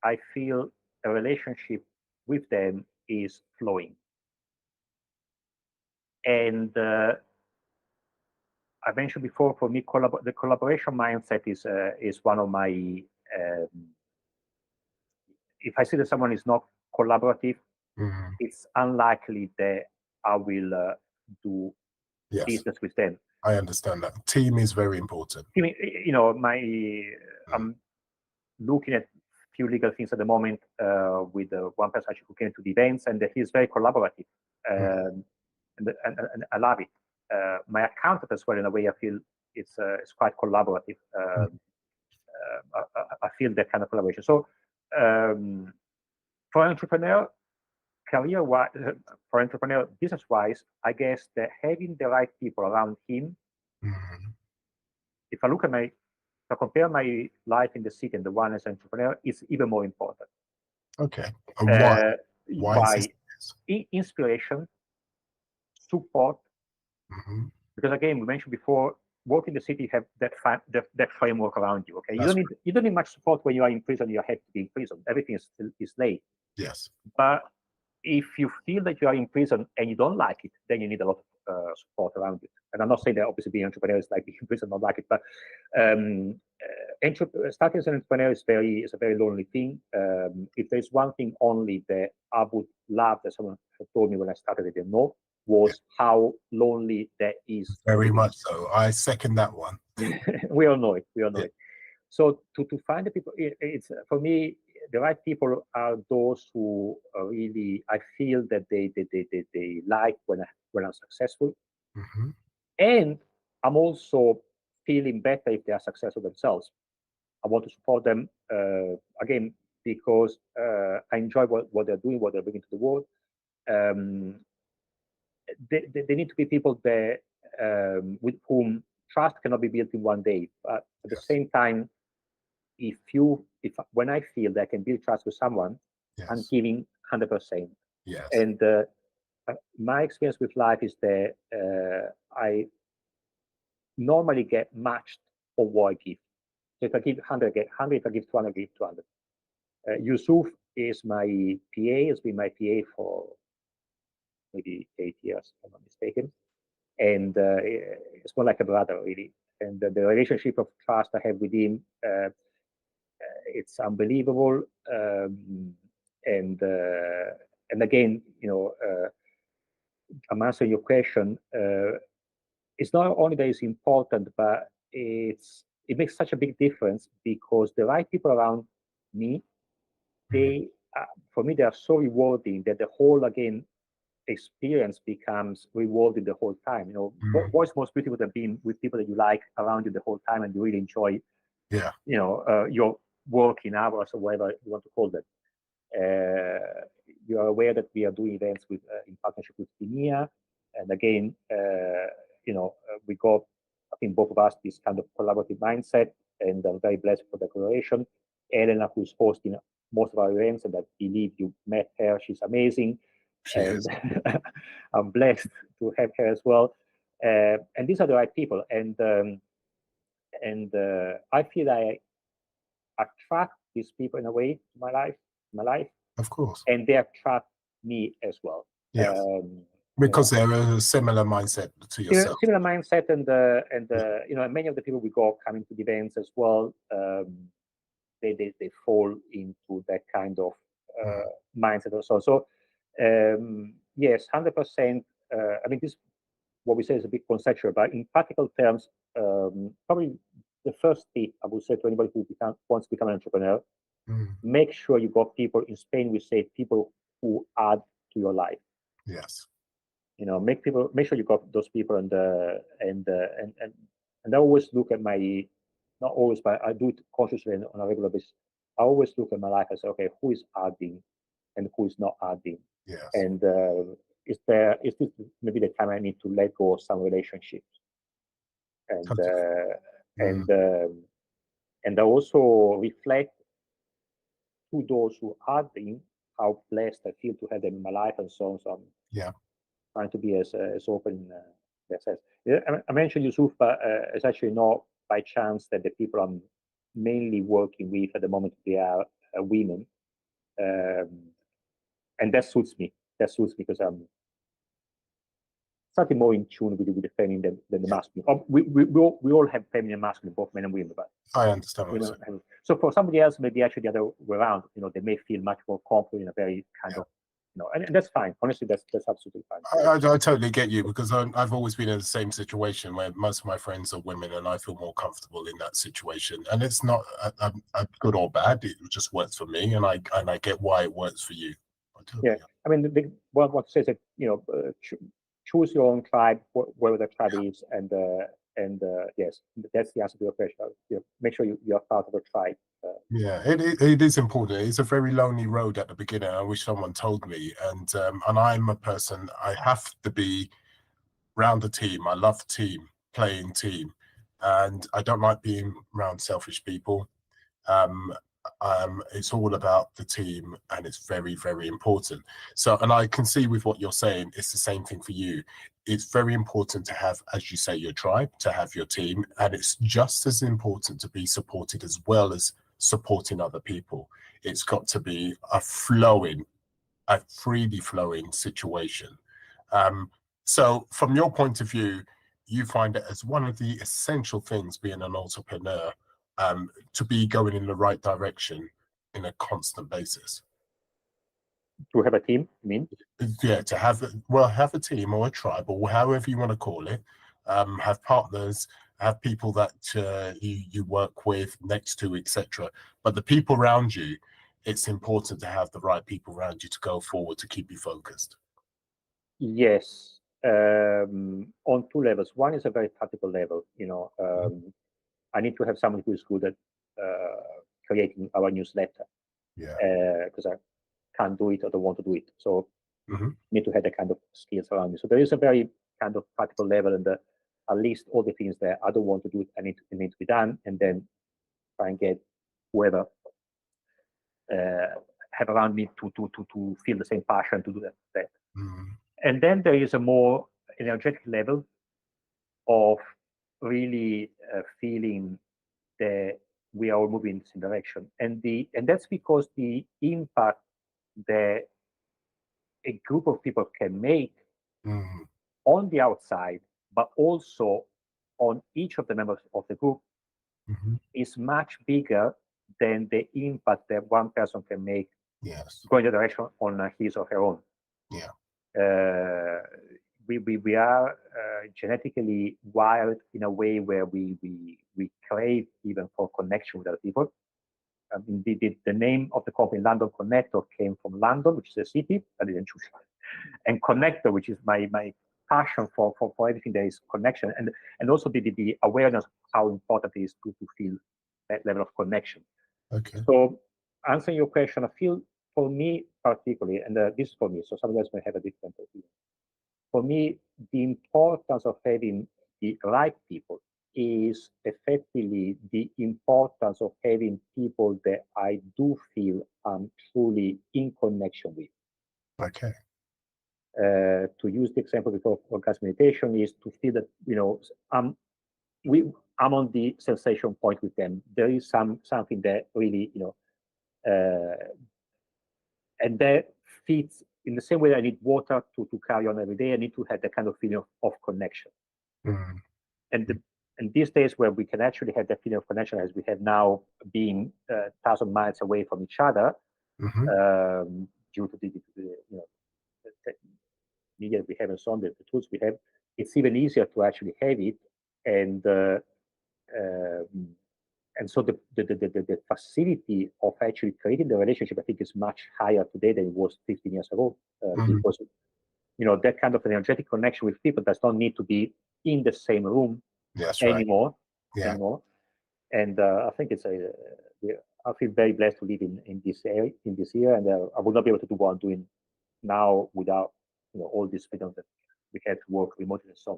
I feel a relationship with them is flowing. And I mentioned before, for me, the collaboration mindset is one of my. If I see that someone is not collaborative, it's unlikely that I will do business with them. I understand that. Team is very important. I'm looking at a few legal things at the moment with one person actually who came to the events, and he's very collaborative, and I love it. My accountant as well, in a way, I feel it's quite collaborative. I feel that kind of collaboration. So for an entrepreneur, career-wise, for entrepreneur, business-wise, I guess that having the right people around him. If I compare my life in the city and the one as an entrepreneur, it's even more important. Okay. And why? Inspiration, support. Because again, we mentioned before, work in the city, have that framework around you. Okay, you don't need much support when you are in prison. You have to be in prison. Everything is late. Yes. But if you feel that you are in prison and you don't like it, then you need a lot of support around you. And I'm not saying that obviously being an entrepreneur is like being in prison, not like it, but starting as an entrepreneur is a very lonely thing. If there's one thing only that I would love that someone had told me when I started, I didn't know, was how lonely that is. Very much so. I second that one. We all know it. So to find the people, it's for me, the right people are those who are really, I feel that they like when I'm successful, and I'm also feeling better if they are successful themselves. I want to support them again because I enjoy what they're doing, what they're bringing to the world. They need to be people that with whom trust cannot be built in one day, but at the same time, when I feel that I can build trust with someone, I'm Yes. giving 100%. Yes. And my experience with life is that I normally get matched for what I give. So if I give 100, I get 100. If I give 200, I give 200. Yusuf is my PA, has been my PA for maybe 8 years, if I'm not mistaken. And it's more like a brother, really. And the relationship of trust I have with him, it's unbelievable. And again, I'm answering your question. It's not only that it's important, but it makes such a big difference because the right people around me, they for me, they are so rewarding that the whole experience becomes rewarding the whole time. What's most beautiful than being with people that you like around you the whole time and you really enjoy, Yeah. your working hours or whatever you want to call them. You are aware that we are doing events in partnership with Vinia, and again, we got, I think, both of us this kind of collaborative mindset, and I'm very blessed for the collaboration. Elena, who's hosting most of our events, and I believe you met her. She's amazing. She And is. I'm blessed to have her as well. And these are the right people. And I feel I attract these people in a way to my life, Of course. and they attract me as well. Yes. Um, Because they're a similar mindset to yourself. similar mindset, and many of the people we got coming to the events as well. They fall into that kind of mindset also. So yes, 100%. I mean, this what we say is a bit conceptual, but in practical terms, probably the first tip I would say to anybody who wants to become an entrepreneur: make sure you got people. In Spain, we say people who add to your life. Yes. Make sure you got those people, and I always look at not always, but I do it consciously and on a regular basis. I always look at my life and say, okay, who is adding and who is not adding, Yes. and is this maybe the time I need to let go of some relationships, and and I also reflect to those who are adding how blessed I feel to have them in my life, and so on. So I'm trying to be as open as that. Yeah, I mentioned Yusuf, but it's actually not by chance that the people I'm mainly working with at the moment, they are women, and that suits me. That suits me because I'm slightly more in tune with the feminine than the masculine. We all have feminine and masculine, both men and women, but I understand what you're saying. so for somebody else, maybe actually the other way around. They may feel much more comfortable in a very kind of, and that's fine. Honestly, that's absolutely fine. I totally get you, because I've always been in the same situation where most of my friends are women, and I feel more comfortable in that situation. And it's not a good or bad; it just works for me, and I get why it works for you. I mean, what says that choose your own tribe, wherever the tribe is, and yes, that's the answer to your question. Make sure you are part of a tribe. Yeah, it is important. It's a very lonely road at the beginning. I wish someone told me. And I'm a person, I have to be around the team. I love team, playing team, and I don't like being around selfish people. It's all about the team, and it's very, very important. So, and I can see with what you're saying, it's the same thing for you. It's very important to have, as you say, your tribe, to have your team, and it's just as important to be supported as well as supporting other people. It's got to be a freely flowing situation. So from your point of view, you find it as one of the essential things being an entrepreneur, to be going in the right direction in a constant basis. To have a team, you mean? Yeah, to have a team or a tribe, or however you want to call it. Have partners, have people that you work with, next to, etc. But the people around you, it's important to have the right people around you to go forward, to keep you focused. Yes, on two levels. One is a very practical level. I need to have someone who is good at creating our newsletter. Because I can't do it or don't want to do it. So need to have the kind of skills around me. So there is a very kind of practical level, and at least all the things that I don't want to do it, it need to be done, and then try and get whoever have around me to feel the same passion to do that. And then there is a more energetic level of really feeling that we are all moving in the same direction, and that's because the impact that a group of people can make on the outside, but also on each of the members of the group, is much bigger than the impact that one person can make going the direction on his or her own. We are genetically wired in a way where we crave even for connection with other people. I mean, the name of the company, London Connector, came from London, which is a city. I didn't choose it. And Connector, which is my passion for everything that is connection, and also the awareness of how important it is to feel that level of connection. Okay. So answering your question, I feel for me particularly, and this is for me, so some of us may have a different opinion. For me, the importance of having the right people is effectively the importance of having people that I do feel I'm truly in connection with. Okay. To use the example before orgasm meditation is to feel that, you know, I'm on the sensation point with them. There is something that really, you know, and that fits in the same way I need water to carry on every day. I need to have that kind of feeling of connection. And these days where we can actually have that feeling of connection as we have now, being 1,000 miles away from each other, due to the you know, the media we have and so on, the tools we have, it's even easier to actually have it. And so the facility of actually creating the relationship, I think, is much higher today than it was 15 years ago, because, you know, that kind of an energetic connection with people does not need to be in the same room anymore. And I think it's I feel very blessed to live in this area, and I would not be able to do what I'm doing now without, you know, all these freedoms that we have to work remotely and so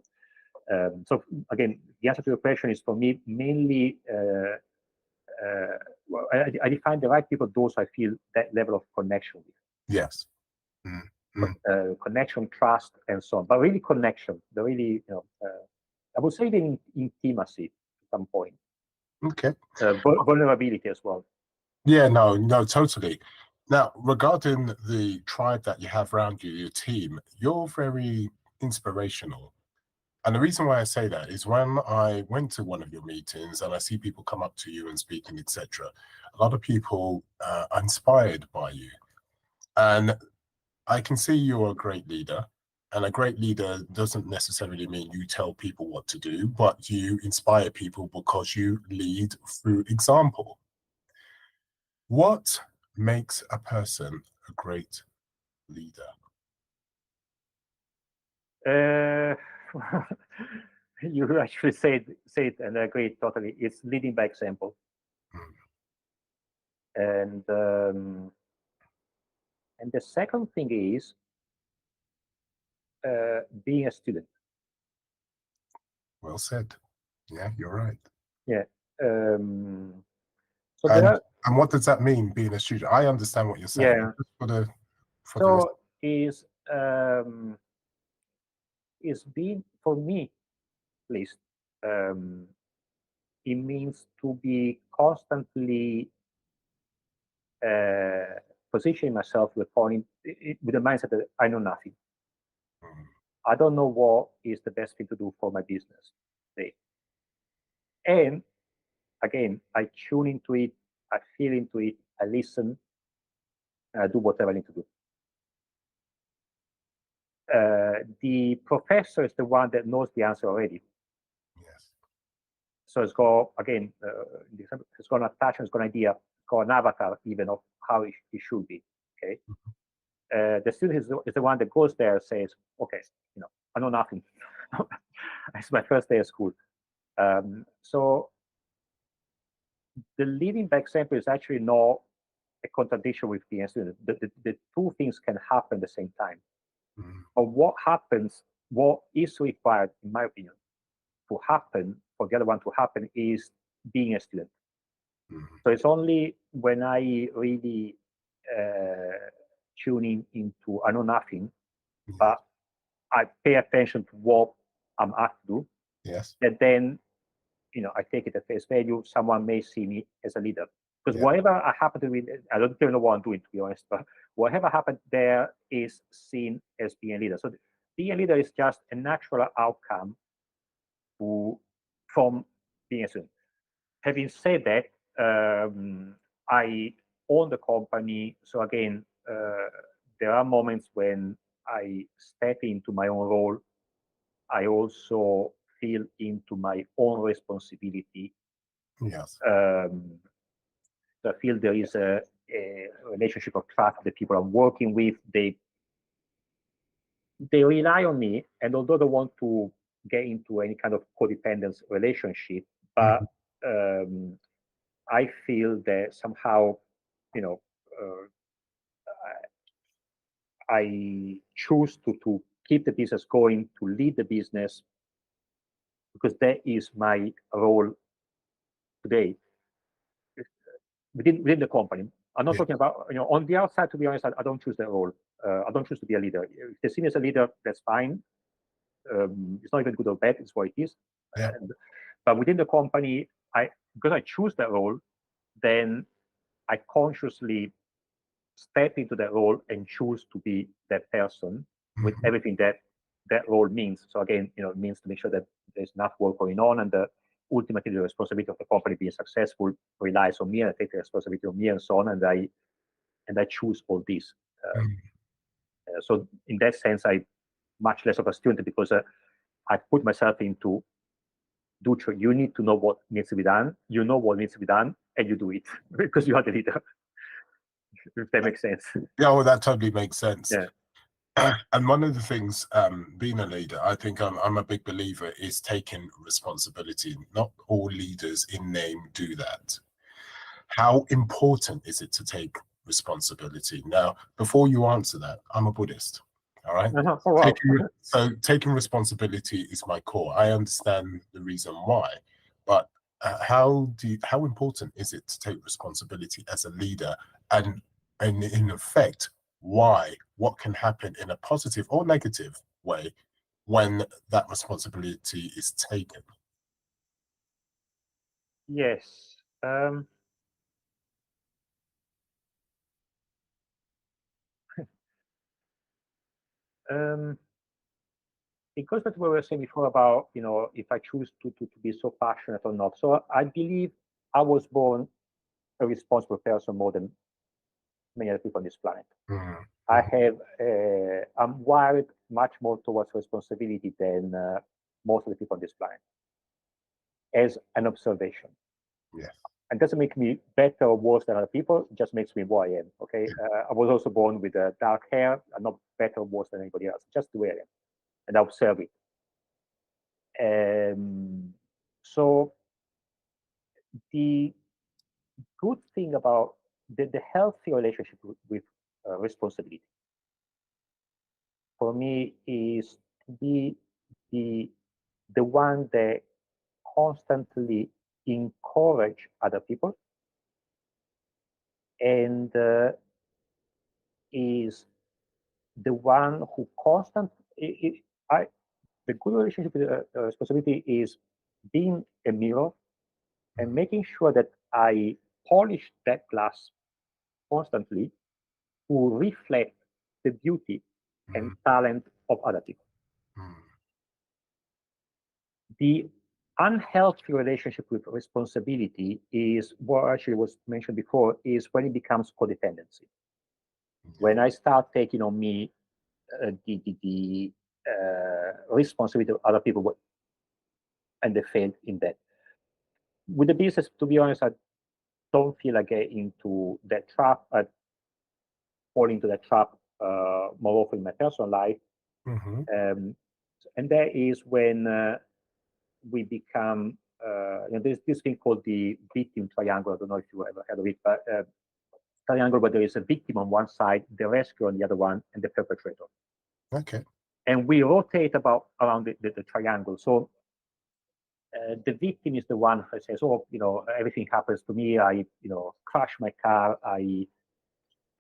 on. So again, the answer to your question is, for me, mainly, well, I define the right people, those I feel that level of connection with. Yes. Connection, trust, and so on. But really connection, the really, you know, I would say even intimacy at some point. Okay. Vulnerability as well. Yeah, no, totally. Now, regarding the tribe that you have around you, your team, you're very inspirational. And the reason why I say that is when I went to one of your meetings and I see people come up to you and speaking, etc., a lot of people are inspired by you. And I can see you're a great leader. And a great leader doesn't necessarily mean you tell people what to do, but you inspire people because you lead through example. What makes a person a great leader? You actually say it, and I agree totally. It's leading by example. And the second thing is being a student. Well said. Yeah, you're right. Yeah. So and what does that mean, being a student? I understand what you're saying. Yeah. Is being, for me at least, it means to be constantly positioning myself with the mindset that I know nothing. I don't know what is the best thing to do for my business today. And again, I tune into it, I feel into it, I listen, and I do whatever I need to do. The professor is the one that knows the answer already. Yes. So it's got, again, it's got an attachment, it's got an idea, it's got an avatar even of how it should be. Okay. The student is the one that goes there and says, okay, you know, I know nothing. It's my first day of school. So the leading by example is actually not a contradiction with being a student. The two things can happen at the same time. But what is required, in my opinion, to happen, for the other one to happen, is being a student. So it's only when I really tune into, I know nothing, but I pay attention to what I'm asked to do, Yes. that then, I take it at face value. Someone may see me as a leader. Because Yeah. whatever I happen to be, I don't even know what I'm doing, to be honest, but whatever happened there is seen as being a leader. So being a leader is just a natural outcome from being a student. Having said that, I own the company. So again, there are moments when I step into my own role. I also feel into my own responsibility. Yes. So I feel there is a relationship of trust with the people I'm working with. They rely on me, and although they want to get into any kind of codependence relationship, but I feel that somehow, I choose to keep the business going, to lead the business, because that is my role today within the company. I'm not talking about, on the outside, to be honest, I don't choose that role. I don't choose to be a leader. If they see me as a leader, that's fine. It's not even good or bad, it's what it is. Yeah. But within the company, because I choose that role, then I consciously step into that role and choose to be that person with everything that role means. So again, it means to make sure that there's enough work going on, and ultimately the responsibility of the company being successful relies on me, and I take the responsibility on me, and so on, and I choose all this. So in that sense, I much less of a student, because I put myself into, Duccio, you need to know what needs to be done. You know what needs to be done, and you do it because you are the leader. If that makes sense. Yeah, well, that totally makes sense. Yeah. And one of the things, being a leader, I think I'm a big believer, is taking responsibility. Not all leaders in name do that. How important is it to take responsibility? Now, before you answer that, I'm a Buddhist. All right. Oh, wow. So taking responsibility is my core. I understand the reason why, but how important is it to take responsibility as a leader, and in effect, what can happen in a positive or negative way when that responsibility is taken? Yes. It goes back to what we were saying before about, if I choose to be so passionate or not. So I believe I was born a responsible person more than many other people on this planet. I'm wired much more towards responsibility than most of the people on this planet, as an observation. Yes. It doesn't make me better or worse than other people, it just makes me who I am. Okay. I was also born with dark hair. I'm not better or worse than anybody else, just the way I am. And I observe it. So the good thing about the healthy relationship with responsibility for me is to be the one that constantly encourage other people, and is the one who the good relationship with responsibility is being a mirror and making sure that I polish that glass constantly to reflect the beauty and talent of other people. The unhealthy relationship with responsibility is what actually was mentioned before, is when it becomes codependency. When I start taking on me the responsibility of other people, and they failed in that. With the business, to be honest, I don't feel I get into that trap. I fall into that trap more often in my personal life. And that is when we become, there's this thing called the victim triangle. I don't know if you ever heard of it, but triangle where there is a victim on one side, the rescuer on the other one, and the perpetrator. Okay. And we rotate around the triangle. So The victim is the one who says, "Oh, everything happens to me. I, crash my car. I,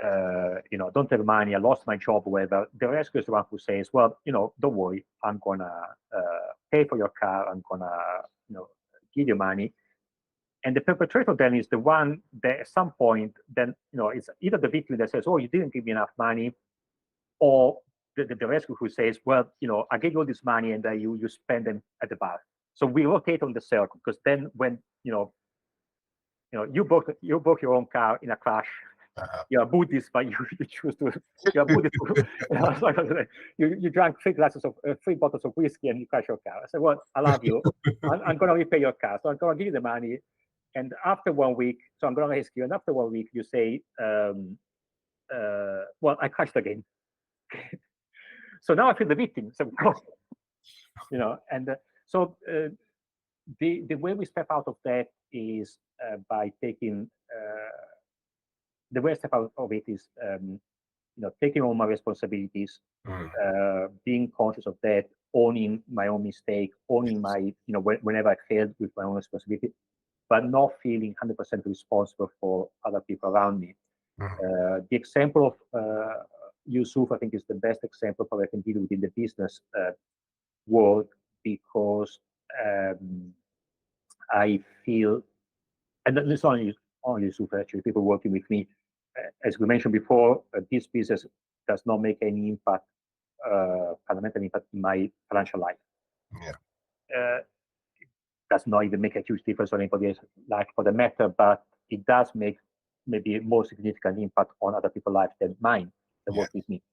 don't have money. I lost my job, whatever." The rescuer is the one who says, "Well, don't worry. I'm gonna pay for your car. I'm gonna, give you money." And the perpetrator then is the one that at some point, then, it's either the victim that says, "Oh, you didn't give me enough money," or the rescuer who says, "Well, I gave you all this money and you spend them at the bar." So we rotate on the circle, because then when, you broke your own car in a crash, you're a Buddhist, but you choose to, you're a Buddhist. You drank 3 bottles of whiskey and you crash your car. I said, "Well, I love you. I'm going to repay your car. So I'm going to give you the money. And after 1 week, so I'm going to rescue you. And after 1 week, you say, well, I crashed again." So now I feel the victim. So, and so the way we step out of that is by taking, the way I step out of it is, taking all my responsibilities, being conscious of that, owning my own mistake, owning my, whenever I failed with my own responsibility, but not feeling 100% responsible for other people around me. The example of Yusuf, I think, is the best example of how I can deal within the business world, because I feel, and it's not only Yusuf, actually, people working with me. As we mentioned before, this business does not make any impact, fundamental impact in my financial life. Yeah. Does not even make a huge difference on anybody's life for the matter, but it does make maybe a more significant impact on other people's lives than mine, that work with me.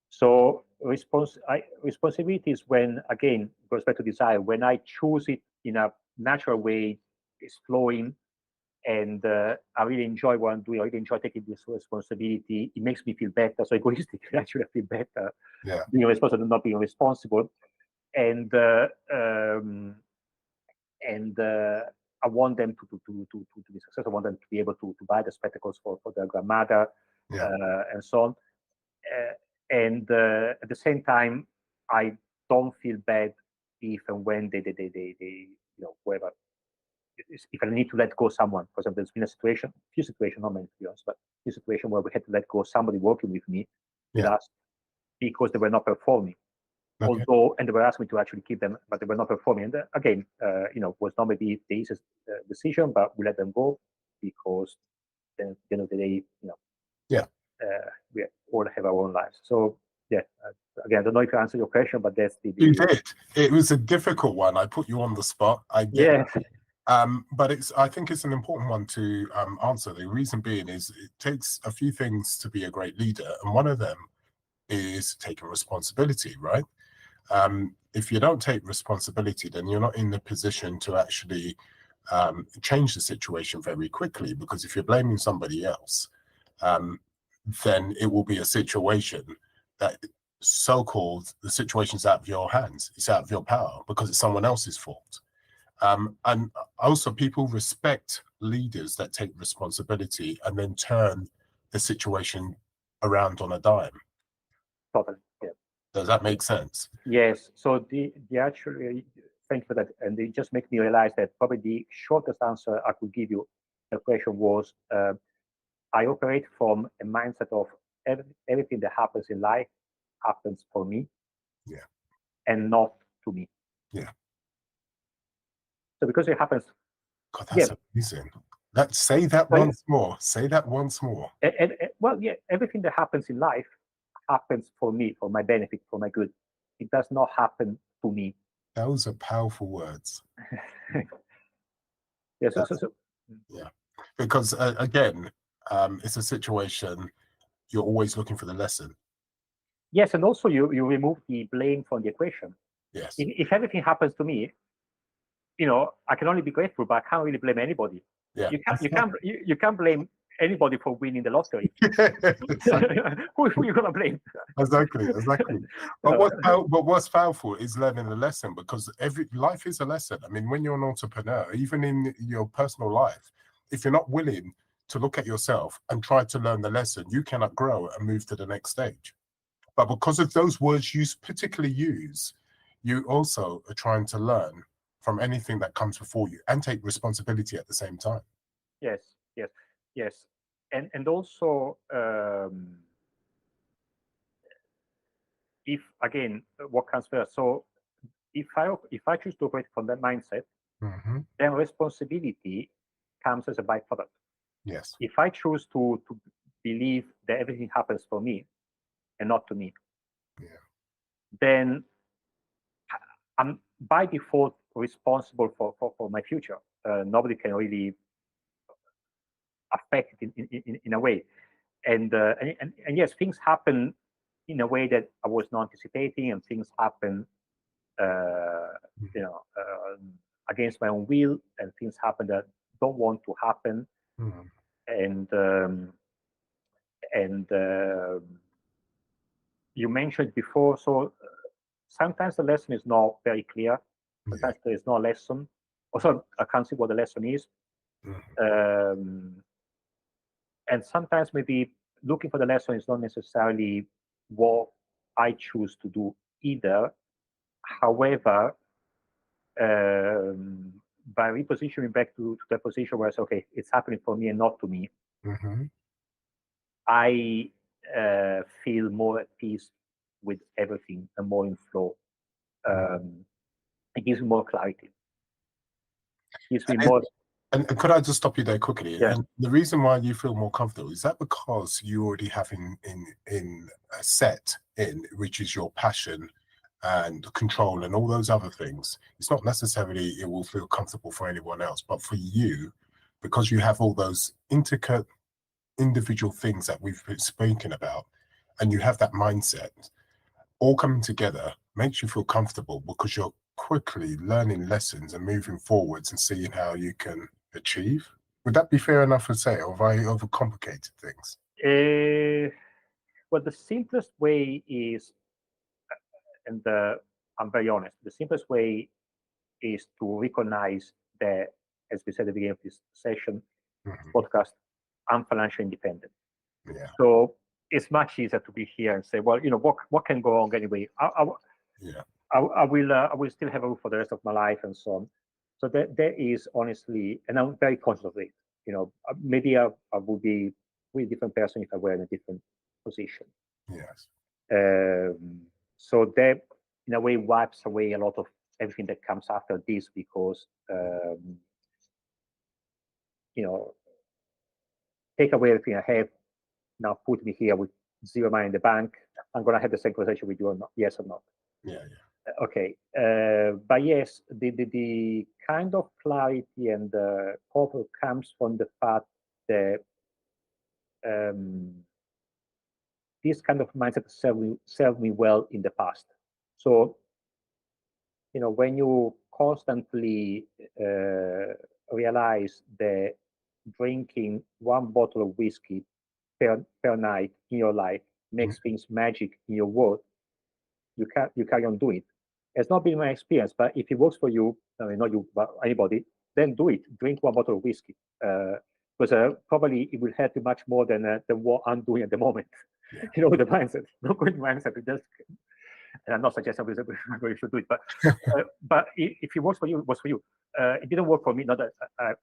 So responsibility is when, again, goes back to desire, when I choose it in a natural way, it's flowing, and I really enjoy what I'm doing. I really enjoy taking this responsibility. It makes me feel better. So egoistically, actually, I feel better being responsible than not being responsible. And I want them to be successful. I want them to be able to buy the spectacles for their grandmother, and so on. And at the same time, I don't feel bad if and when they whatever. If I need to let go someone, for example, there's been a few situations, not many to be honest, but a few situations where we had to let go somebody working with me, with us, because they were not performing. Although, and they were asking me to actually keep them, but they were not performing. And again, was not maybe the easiest decision, but we let them go, because then at the end of the day, we all have our own lives. So again, I don't know if I answered your question, but that's the. You did. It was a difficult one. I put you on the spot. I get it. But I think it's an important one to answer. The reason being is it takes a few things to be a great leader, and one of them is taking responsibility, right? If you don't take responsibility, then you're not in the position to actually change the situation very quickly, because if you're blaming somebody else, then it will be a situation that so-called the situation's out of your hands, it's out of your power, because it's someone else's fault. And also, people respect leaders that take responsibility and then turn the situation around on a dime. Totally, yeah. Does that make sense? Yes. So the actually, thank you for that. And it just makes me realize that probably the shortest answer I could give you the question was, I operate from a mindset of everything that happens in life happens for me, and not to me. So because it happens. God, that's amazing. Say that once more. Say that once more. Well, everything that happens in life happens for me, for my benefit, for my good. It does not happen to me. Those are powerful words. Because again, it's a situation you're always looking for the lesson. Yes, and also you remove the blame from the equation. Yes. If everything happens to me, I can only be grateful, but I can't really blame anybody. Yeah. You can't blame anybody for winning the lottery. Who are you gonna blame? Exactly. But what's powerful is learning the lesson, because life is a lesson. I mean, when you're an entrepreneur, even in your personal life, if you're not willing to look at yourself and try to learn the lesson, you cannot grow and move to the next stage. But because of those words you particularly use, you also are trying to learn from anything that comes before you, and take responsibility at the same time. Yes, yes, yes. And also, if again, what comes first? So if I choose to operate from that mindset, then responsibility comes as a byproduct. Yes. If I choose to believe that everything happens for me and not to me, then I'm by default responsible for my future. Nobody can really affect it in a way. And yes, things happen in a way that I was not anticipating, and things happen, against my own will, and things happen that don't want to happen. And you mentioned before, so sometimes the lesson is not very clear. Sometimes there is no lesson. Also, I can't see what the lesson is. And sometimes maybe looking for the lesson is not necessarily what I choose to do either. However, by repositioning back to the position where it's okay, it's happening for me and not to me, I feel more at peace with everything and more in flow. It gives me more clarity. It gives me more. And could I just stop you there quickly? Yeah. And the reason why you feel more comfortable, is that because you already have in a set in, which is your passion and control and all those other things? It's not necessarily it will feel comfortable for anyone else, but for you, because you have all those intricate individual things that we've been speaking about, and you have that mindset, all coming together makes you feel comfortable, because you're quickly learning lessons and moving forwards and seeing how you can achieve. Would that be fair enough to say, or have I overcomplicated things? Well, the simplest way is, and I'm very honest, the simplest way is to recognize that, as we said at the beginning of this session, podcast, I'm financially independent. Yeah. So it's much easier to be here and say, well, what can go wrong anyway? I will still have a roof for the rest of my life and so on. So that is honestly, and I'm very conscious of it. Maybe I would be a really different person if I were in a different position. Yes. So that, in a way, wipes away a lot of everything that comes after this, because take away everything I have, now put me here with zero money in the bank. I'm gonna have the same conversation with you or not? Yes or not? Yeah. Okay, but yes, the kind of clarity and the comfort comes from the fact that this kind of mindset served me well in the past. So, when you constantly realize that drinking one bottle of whiskey per night in your life makes things magic in your world, you carry on doing it. It's not been my experience, but if it works for you, I mean, not you, but anybody, then do it. Drink one bottle of whiskey, because probably it will help you much more than what I'm doing at the moment. Yeah. The mindset, not going to mindset. Just, and I'm not suggesting we should do it, but if it works for you, it works for you. It didn't work for me. Not that I've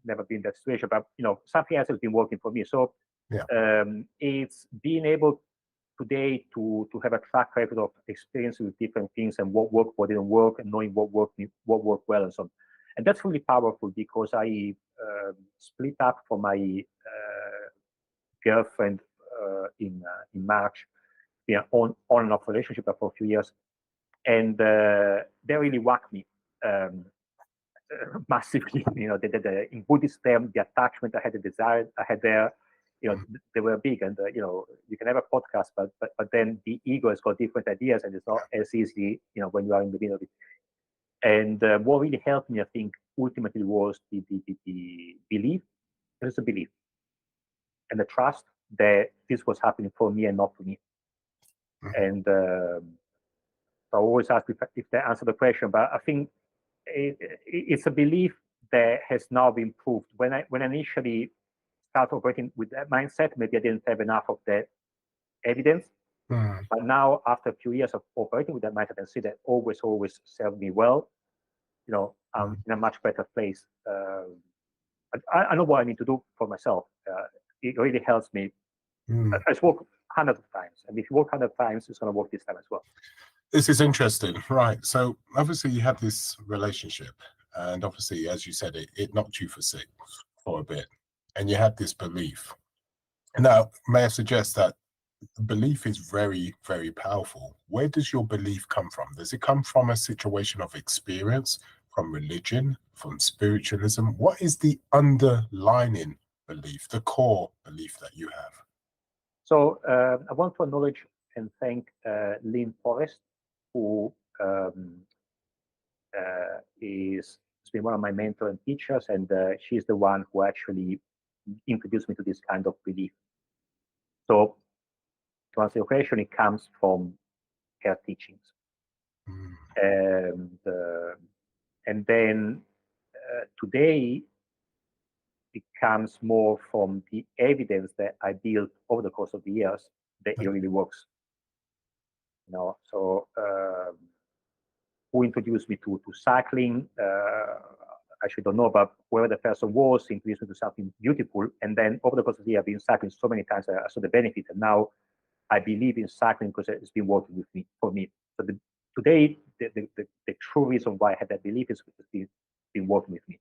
never been in that situation, but something else has been working for me. So it's being able today to have a track record of experience with different things and what worked, what didn't work, and knowing what worked well, and so on. And that's really powerful, because I split up from my girlfriend in March, on and off relationship for a few years, and they really whacked me massively. In Buddhist terms, the attachment I had, the desire I had there, they were big, and you can have a podcast, but then the ego has got different ideas, and it's not as easy, when you are in the middle of it. And what really helped me, I think, ultimately was the belief. There's a belief and the trust that this was happening for me and not for me. And I always ask if they answer the question, but I think it's a belief that has now been proved. When I initially started operating with that mindset, maybe I didn't have enough of that evidence. But now, after a few years of operating with that mindset, and see that always served me well, I'm in a much better place. I know what I need to do for myself. It really helps me. I've worked hundreds of times, and if you work 100 times, it's going to work this time as well. This is interesting, right? So obviously you had this relationship, and obviously, as you said, it knocked you for six for a bit, and you had this belief. Now, may I suggest that belief is very, very powerful. Where does your belief come from? Does it come from a situation of experience, from religion, from spiritualism? What is the underlying belief, the core belief that you have? So I want to acknowledge and thank Lynn Forrest, who has been one of my mentors and teachers, and she's the one who actually introduced me to this kind of belief. So to answer your question, it comes from her teachings. And then today, it comes more from the evidence that I built over the course of the years that it really works. So who introduced me to cycling? I actually don't know, but whoever the person was introduced me to something beautiful. And then over the course of the year, I've been cycling so many times, I saw the benefit. And now I believe in cycling because it's been working for me. So today, the true reason why I had that belief is because it's been working with me.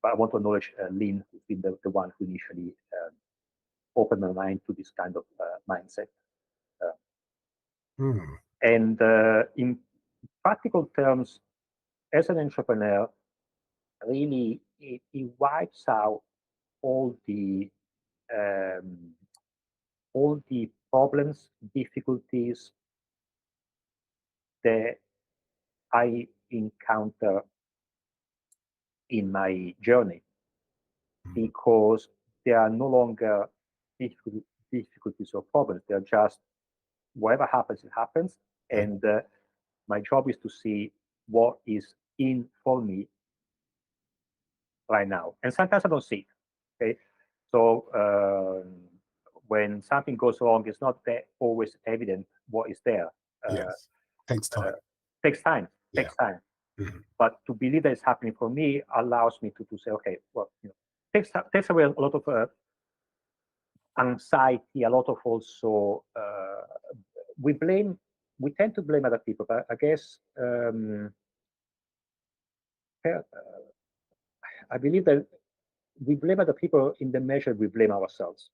But I want to acknowledge Lynn, who's been the one who initially opened my mind to this kind of mindset. And in practical terms, as an entrepreneur, really it wipes out all the problems, difficulties that I encounter in my journey, because they are no longer difficulties or problems. They're just whatever happens, it happens. And my job is to see what is in for me right now. And sometimes I don't see it. Okay. So when something goes wrong, it's not that always evident what is there. Yes. Takes time. Takes time. Takes time. But to believe that it's happening for me allows me to say, okay, well, takes away a lot of anxiety, a lot of also we tend to blame other people, but I guess I believe that we blame other people in the measure we blame ourselves.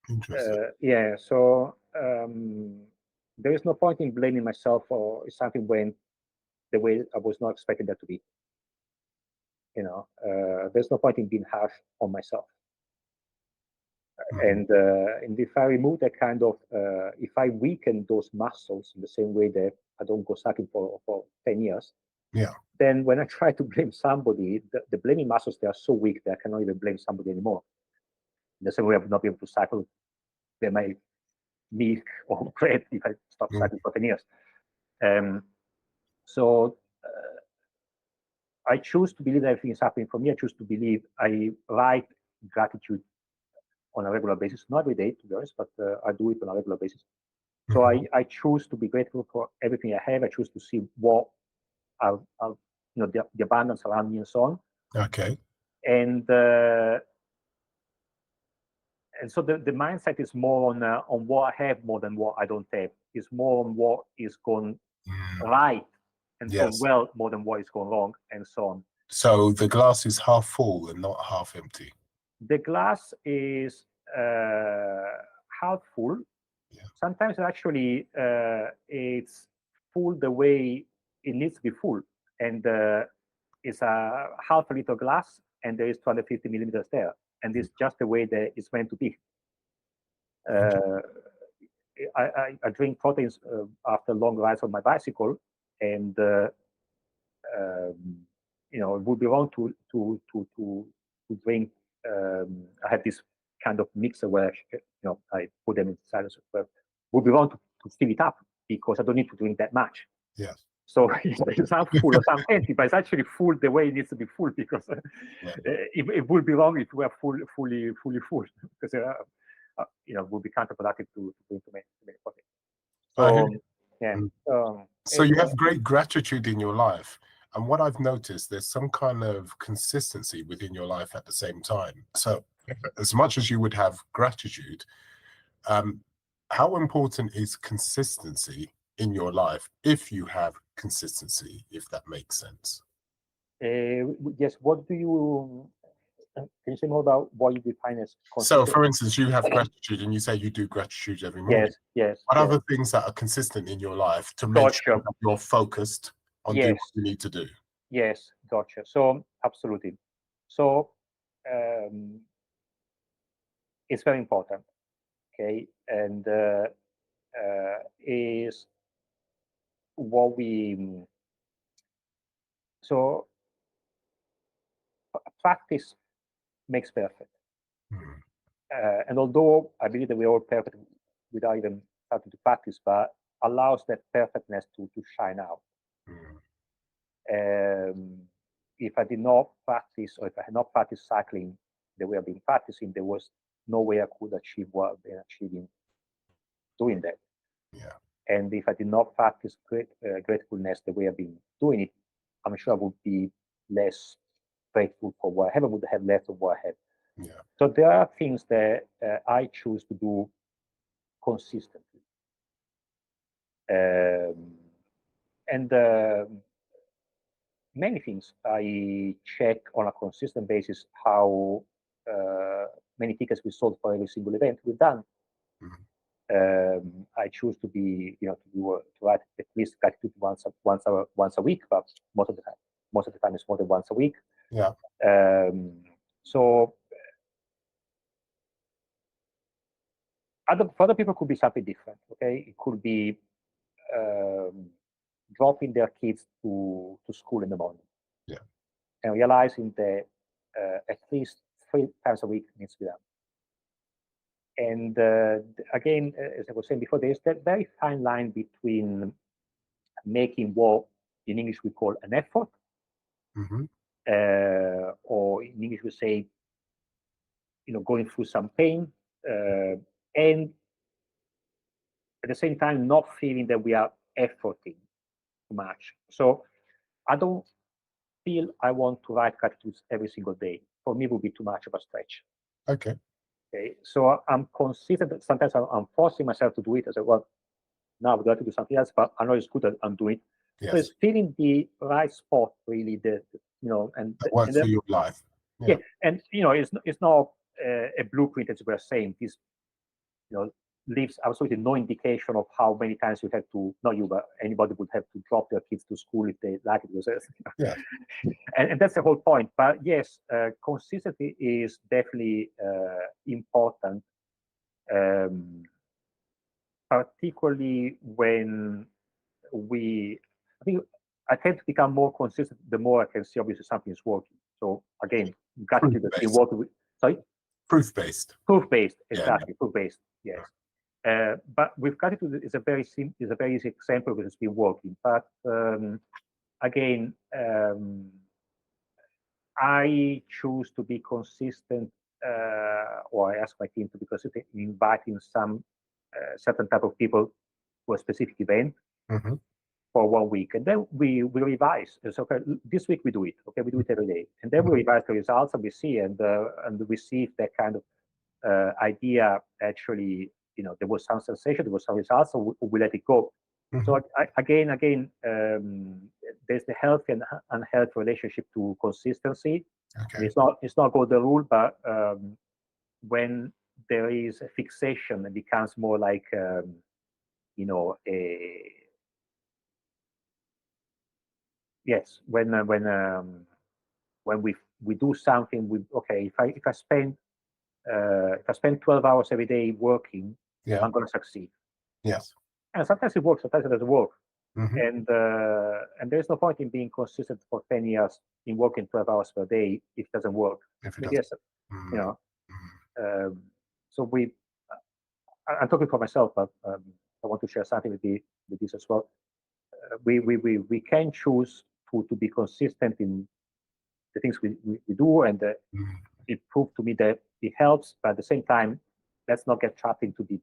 Interesting. So there is no point in blaming myself for something when the way I was not expecting that to be. There's no point in being harsh on myself. And if I remove that kind of, if I weaken those muscles in the same way that I don't go cycling for 10 years, then when I try to blame somebody, the blaming muscles, they are so weak that I cannot even blame somebody anymore. In the same way I would not be able to cycle, they may meet or bread if I stop cycling for 10 years. So I choose to believe that everything is happening for me. I choose to believe. I write gratitude on a regular basis, not every day, to be honest, but I do it on a regular basis. So I choose to be grateful for everything I have. I choose to see what the abundance around me and so on. Okay. And so the mindset is more on what I have more than what I don't have. It's more on what is going right and going well more than what is going wrong, and so on. So the glass is half full and not half empty. The glass is half full. Sometimes actually it's full the way it needs to be full, and it's a half a liter glass, and there is 250 millimeters there, and it's just the way that it's meant to be. I drink proteins after long rides on my bicycle, and it would be wrong to drink. I have this kind of mixer where I put them in silencer. But it would be wrong to fill it up because I don't need to drink that much. Yes. So it's half full or some empty, but it's actually full the way it needs to be full, because it would be wrong if we are fully full, because it would be counterproductive to drink too many proteins. So So you have great gratitude in your life. And what I've noticed, there's some kind of consistency within your life at the same time. So as much as you would have gratitude, how important is consistency in your life if you have consistency, if that makes sense? Yes, what do you, can you say more about what you define as So consistent? for instance, you have gratitude and you say you do gratitude every morning. Yes. What other things that are consistent in your life to make sure Gotcha. that you're focused on doing what you need to do? Yes, gotcha. So absolutely. So it's very important, okay? And is what we, so practice makes perfect. Mm, And although I believe that we're all perfect without even starting to practice, but allows that perfectness to shine out. mm, If I did not practice, or if I had not practiced cycling the way I've been practicing, there was no way I could achieve what I've been achieving doing that. yeah, And if I did not practice gratefulness the way I've been doing it, I'm sure I would be less grateful for what I have. I would have less of what I have. yeah. So there are things that I choose to do consistently. And many things I check on a consistent basis how many tickets we sold for every single event we've done. Mhm. I choose to be, to write at least gratitude once a week, but most of the time it's more than once a week. Yeah. So for other people, it could be something different. Okay, it could be dropping their kids to school in the morning. Yeah. And realizing that at least 3 times a week needs to be done. And again, as I was saying before, there's that very fine line between making what in English we call an effort, Mm-hmm. or in English we say, going through some pain, and at the same time not feeling that we are efforting too much. So I don't feel I want to write gratitudes every single day. For me, it would be too much of a stretch. Okay. Okay, so I'm consistent. Sometimes I'm forcing myself to do it. I say, well, now I've got to do something else, but I know it's good that I'm doing it. Yes. So it's feeling the right spot, really. And that works for your life. Yeah, and it's not a blueprint, as we were saying. This, leaves absolutely no indication of how many times you have to, not you, but anybody would have to drop their kids to school if they like it. Yeah. And that's the whole point. But yes, consistency is definitely important, particularly when I think I tend to become more consistent the more I can see obviously something is working. So again, gratitude has been working with, sorry? Proof-based. Proof-based, Yeah. exactly, proof-based, yes. But with gratitude is a very easy example because it's been working. But again, I choose to be consistent, or I ask my team to be consistent in inviting some certain type of people to a specific event Mm-hmm. for 1 week, and then we revise. So okay, this week we do it. Okay, we do it every day, and then we revise the results, and we see, and we see if that kind of idea actually, there was some sensation, there was some results, so we let it go. Mm-hmm. So again, there's the healthy and unhealthy relationship to consistency. Okay. And it's not golden rule, but when there is a fixation, it becomes more like yes, when we do something, okay, if I spend 12 hours every day working, Yeah. I'm going to succeed. Yes. And sometimes it works, sometimes it doesn't work. Mm-hmm. And there's no point in being consistent for 10 years in working 12 hours per day if it doesn't work. If it doesn't. Yes, Mm-hmm. So I'm talking for myself, but I want to share something with this as well. We can choose to be consistent in the things we do, and Mm-hmm. it proved to me that it helps. But at the same time, let's not get trapped into the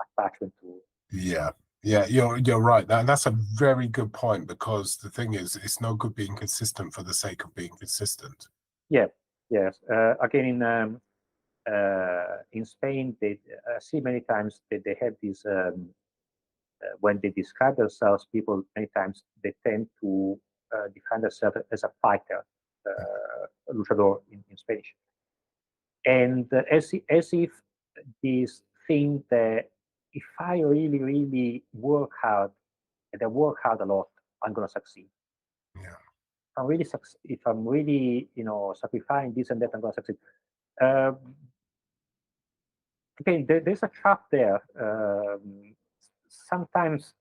attachment to. Yeah. Yeah, you're right. That's a very good point, because the thing is, it's no good being consistent for the sake of being consistent. Yeah, yes. Again, in Spain, they see many times that they have these when they describe themselves. People many times they tend to define themselves as a fighter, luchador in Spanish, and as if this thing that if I really work hard and I work hard a lot, I'm gonna succeed. Yeah. If I'm really, sacrificing this and that, I'm gonna succeed. Uh, okay, there's a trap there. Sometimes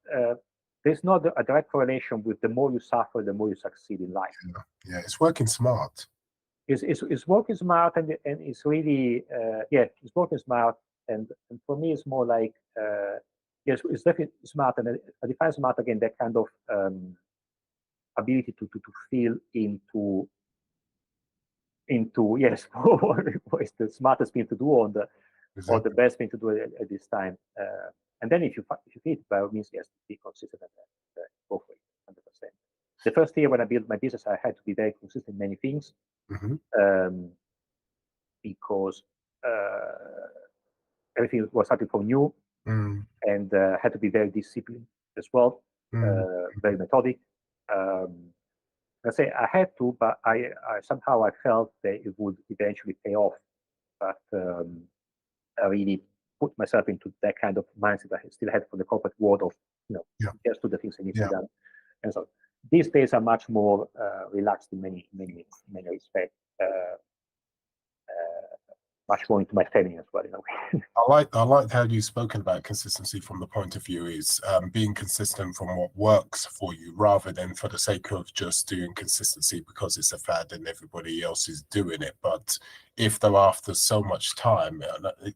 there's not a direct correlation with the more you suffer, the more you succeed in life. Yeah, it's working smart. It's working smart, and it's really it's working smart, and for me it's more like yes, it's definitely smart, and I define smart again, that kind of ability to feel into yes what is the smartest thing to do or the Exactly. best thing to do at this time. And then if you feel it, by all means, yes, be consistent and go for it 100%. The first year when I built my business, I had to be very consistent in many things, because everything was starting from new, and had to be very disciplined as well, very methodic. I say I had to, but I somehow I felt that it would eventually pay off. But I really put myself into that kind of mindset I still had from the corporate world of, just do the things that need to be done. And so these days are much more relaxed in many respects. Much more into my family as well, in a way. I like how you've spoken about consistency from the point of view is being consistent from what works for you, rather than for the sake of just doing consistency because it's a fad and everybody else is doing it. But if they're after so much time,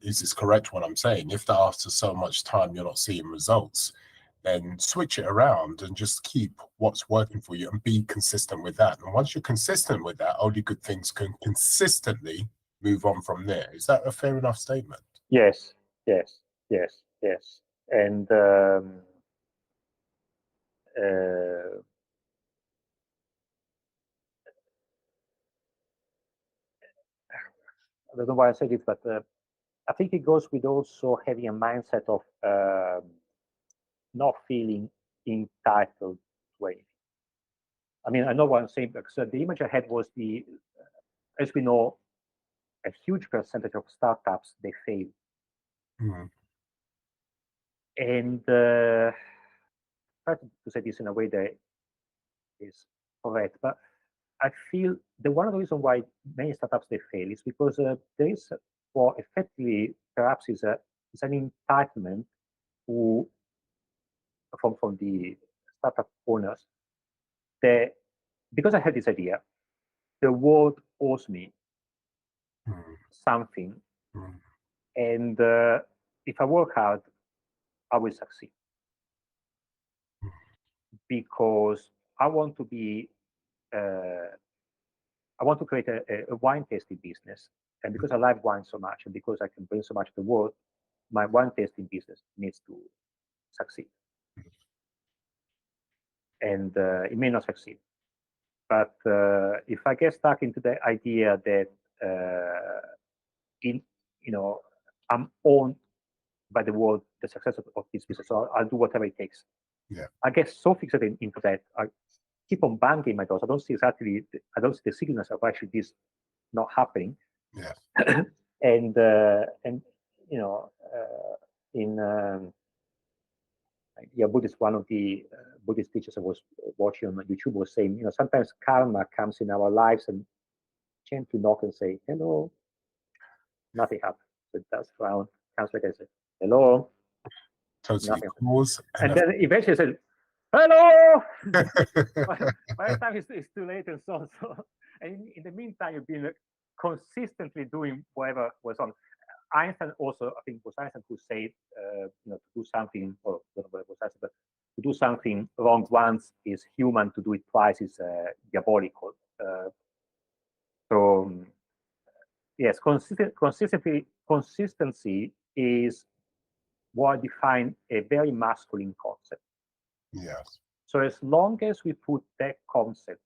is this correct what I'm saying? If they're after so much time you're not seeing results, then switch it around and just keep what's working for you and be consistent with that. And once you're consistent with that, only good things can consistently move on from there. Is that a fair enough statement? Yes. And I don't know why I said it, but I think it goes with also having a mindset of not feeling entitled to anything. I mean, I know what I'm saying, because the image I had was as we know, a huge percentage of startups, they fail. And try to say this in a way that is correct, but I feel the one of the reasons why many startups they fail is because there is, well, effectively, perhaps is an entitlement to, from the startup owners, that because I had this idea, the world owes me something, and if I work hard, I will succeed, because I want to be. I want to create a wine tasting business, and because I like wine so much, and because I can bring so much to the world, my wine tasting business needs to succeed. And it may not succeed, but if I get stuck into the idea that in I'm owned by the world, the success of this business, so I'll do whatever it takes. I get so fixated into that, I keep on banging my doors. I don't see the signals of actually this not happening. And in Buddhist, one of the Buddhist teachers I was watching on YouTube was saying, sometimes karma comes in our lives and gently knock and say, hello, nothing happens. So it does frown, comes back and says, hello, Totally nothing. pause. And then eventually said, hello! By the time it's too late and so on. And in the meantime, you've been consistently doing whatever was on. Einstein also, I think it was Einstein who said, to do something, or I don't know what it was Einstein, but to do something wrong once is human, to do it twice is diabolical. So yes, consistency is what I define a very masculine concept. Yes. So as long as we put that concept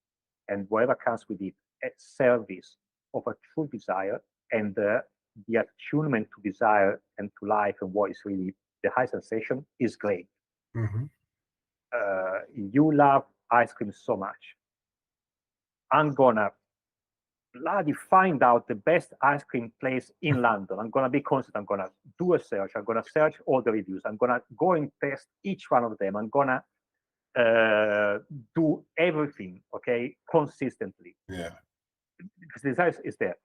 and whatever comes with it at service of a true desire and the attunement to desire and to life and what is really the high sensation is great. Mm-hmm. You love ice cream so much. I'm gonna bloody find out the best ice cream place in London. I'm gonna be constant. I'm gonna do a search. I'm gonna search all the reviews. I'm gonna go and test each one of them. I'm gonna do everything, okay, consistently. Yeah. Because the desire is there.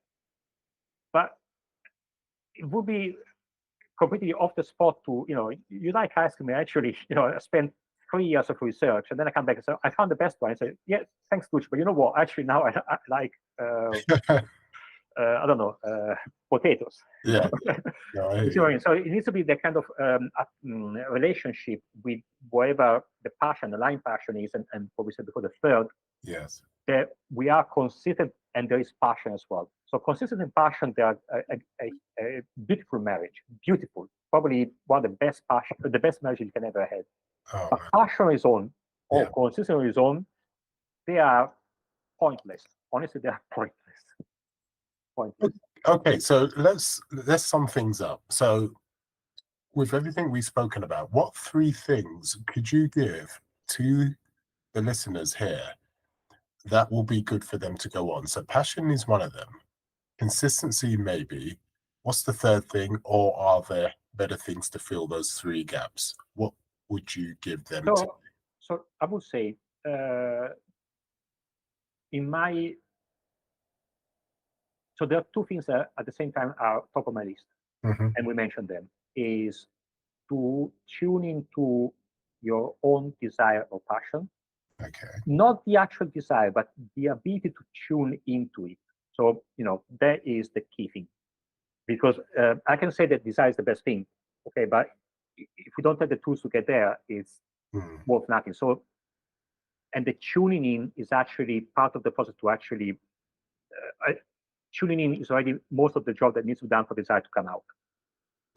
But it would be completely off the spot to, you like ice cream. Actually, I spent 3 years of research, and then I come back and say, I found the best one. I say, yeah, thanks, Duccio. But you know what? Actually, now I like, I don't know, potatoes. Yeah. No, You see what I mean? So it needs to be the kind of relationship with whatever the passion, the line passion is, and what we said before, the third, yes. that we are consistent and there is passion as well. So consistent and passion, they are a beautiful marriage, beautiful, probably one of the best passion, the best marriage you can ever have. Oh, But man. passion on its own or Yeah. consistent on its own, they are pointless. Honestly, they are pointless. Pointless. Okay, so let's sum things up. So with everything we've spoken about, what 3 things could you give to the listeners here that will be good for them to go on? So passion is one of them. Consistency, maybe. What's the third thing? Or are there better things to fill those 3 gaps? What would you give them to? So I would say, so there are 2 things that at the same time are top of my list, and we mentioned them, is to tune into your own desire or passion. Okay. Not the actual desire, but the ability to tune into it. So, that is the key thing. Because I can say that desire is the best thing, okay, but if we don't have the tools to get there, it's worth nothing. So, and the tuning in is actually part of the process to actually, tuning in is already most of the job that needs to be done for desire to come out.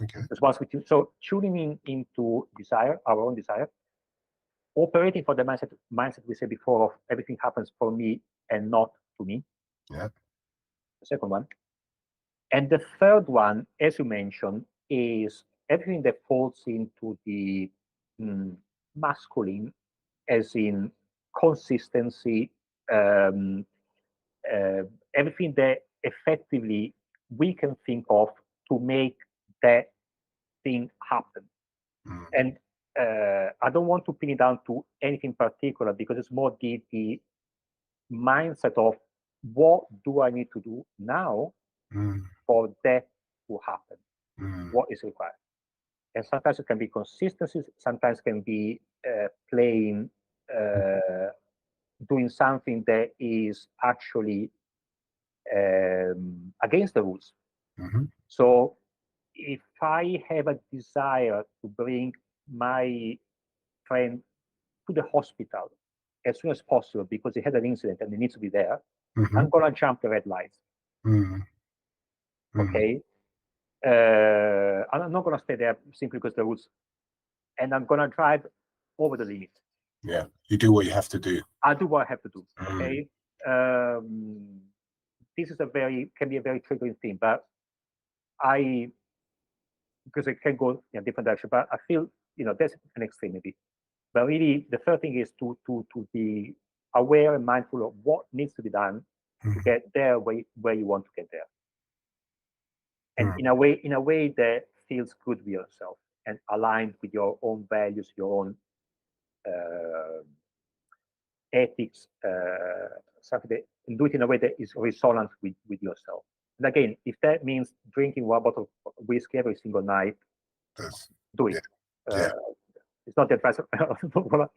Okay. So tuning in into desire, our own desire, operating for the mindset we said before of everything happens for me and not to me. Yeah. The second one. And the third one, as you mentioned, is everything that falls into the masculine, as in consistency, everything that effectively we can think of to make that thing happen. And I don't want to pin it down to anything particular because it's more the mindset of what do I need to do now for that to happen? What is required? And sometimes it can be consistency, sometimes it can be playing, doing something that is actually against the rules. So if I have a desire to bring my friend to the hospital as soon as possible because he had an incident and he needs to be there, I'm going to jump the red lights. Okay? I'm not going to stay there simply because the rules, and I'm going to drive over the limit. Yeah, you do what you have to do. I do what I have to do. Okay? This is can be a very triggering thing, but because it can go in a different direction, but I feel, that's an extreme maybe. But really, the third thing is to be aware and mindful of what needs to be done to get there where you want to get there, and in a way that feels good with yourself and aligned with your own values, your own ethics, something that, and do it in a way that is resonant with yourself. And again, if that means drinking 1 bottle of whiskey every single night, do it. Yeah. It's not the advice, and I don't want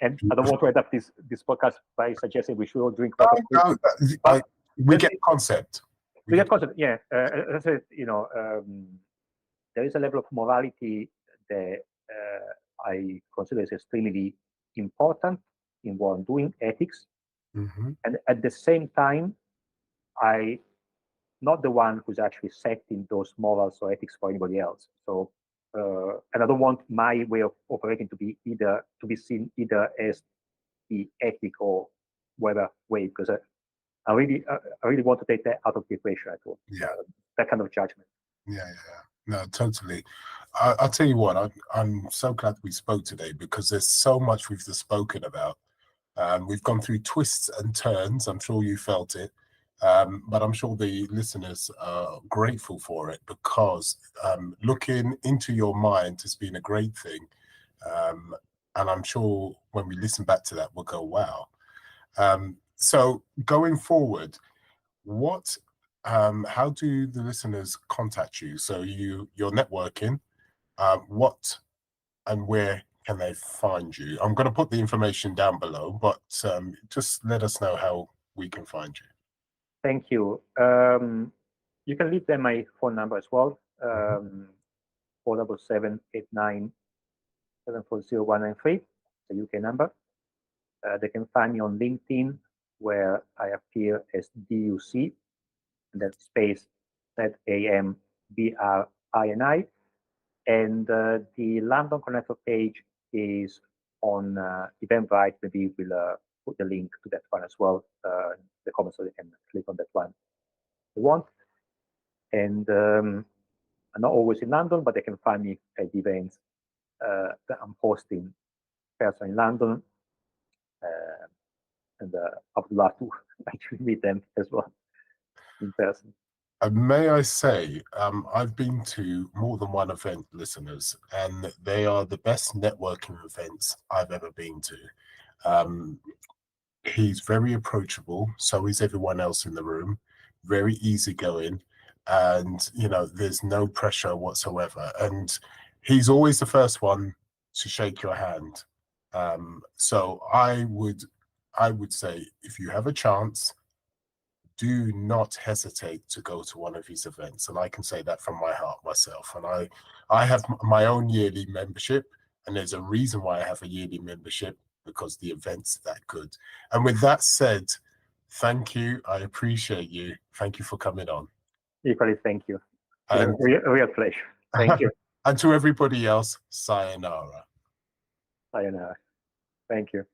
to end up this podcast by suggesting we should all drink. We get the concept. We get concept, yeah. As I said, there is a level of morality that I consider is extremely important in what I'm doing, ethics. And at the same time, I'm not the one who's actually setting those morals or ethics for anybody else. So And I don't want my way of operating to be seen either as the ethical whatever way, because I really want to take that out of the equation. I thought, that kind of judgment. Yeah. No, totally. I'll tell you what, I'm so glad we spoke today, because there's so much we've just spoken about. We've gone through twists and turns. I'm sure you felt it. But I'm sure the listeners are grateful for it, because looking into your mind has been a great thing. And I'm sure when we listen back to that, we'll go, wow. So going forward, how do the listeners contact you? So you're networking, what and where can they find you? I'm going to put the information down below, but just let us know how we can find you. Thank you. You can leave them my phone number as well, 477-89-740193, the UK number. They can find me on LinkedIn, where I appear as DUC, and that's space ZAMBRINI. And the London Connector page is on Eventbrite. Maybe we'll put the link to that one as well, the comments, so they can click on that one if they want. And I'm not always in London, but they can find me at events that I'm hosting personally in London. And I would love to actually meet them as well in person. May I say, I've been to more than one event, listeners, and they are the best networking events I've ever been to. He's very approachable, so is everyone else in the room, very easygoing, and there's no pressure whatsoever. And he's always the first one to shake your hand. So I would say, if you have a chance, do not hesitate to go to one of his events. And I can say that from my heart myself. And I have my own yearly membership, and there's a reason why I have a yearly membership, because the event's that good. And with that said, thank you. I appreciate you. Thank you for coming on. Equally, thank you. And a real pleasure. Thank you. And to everybody else, sayonara. Sayonara. Thank you.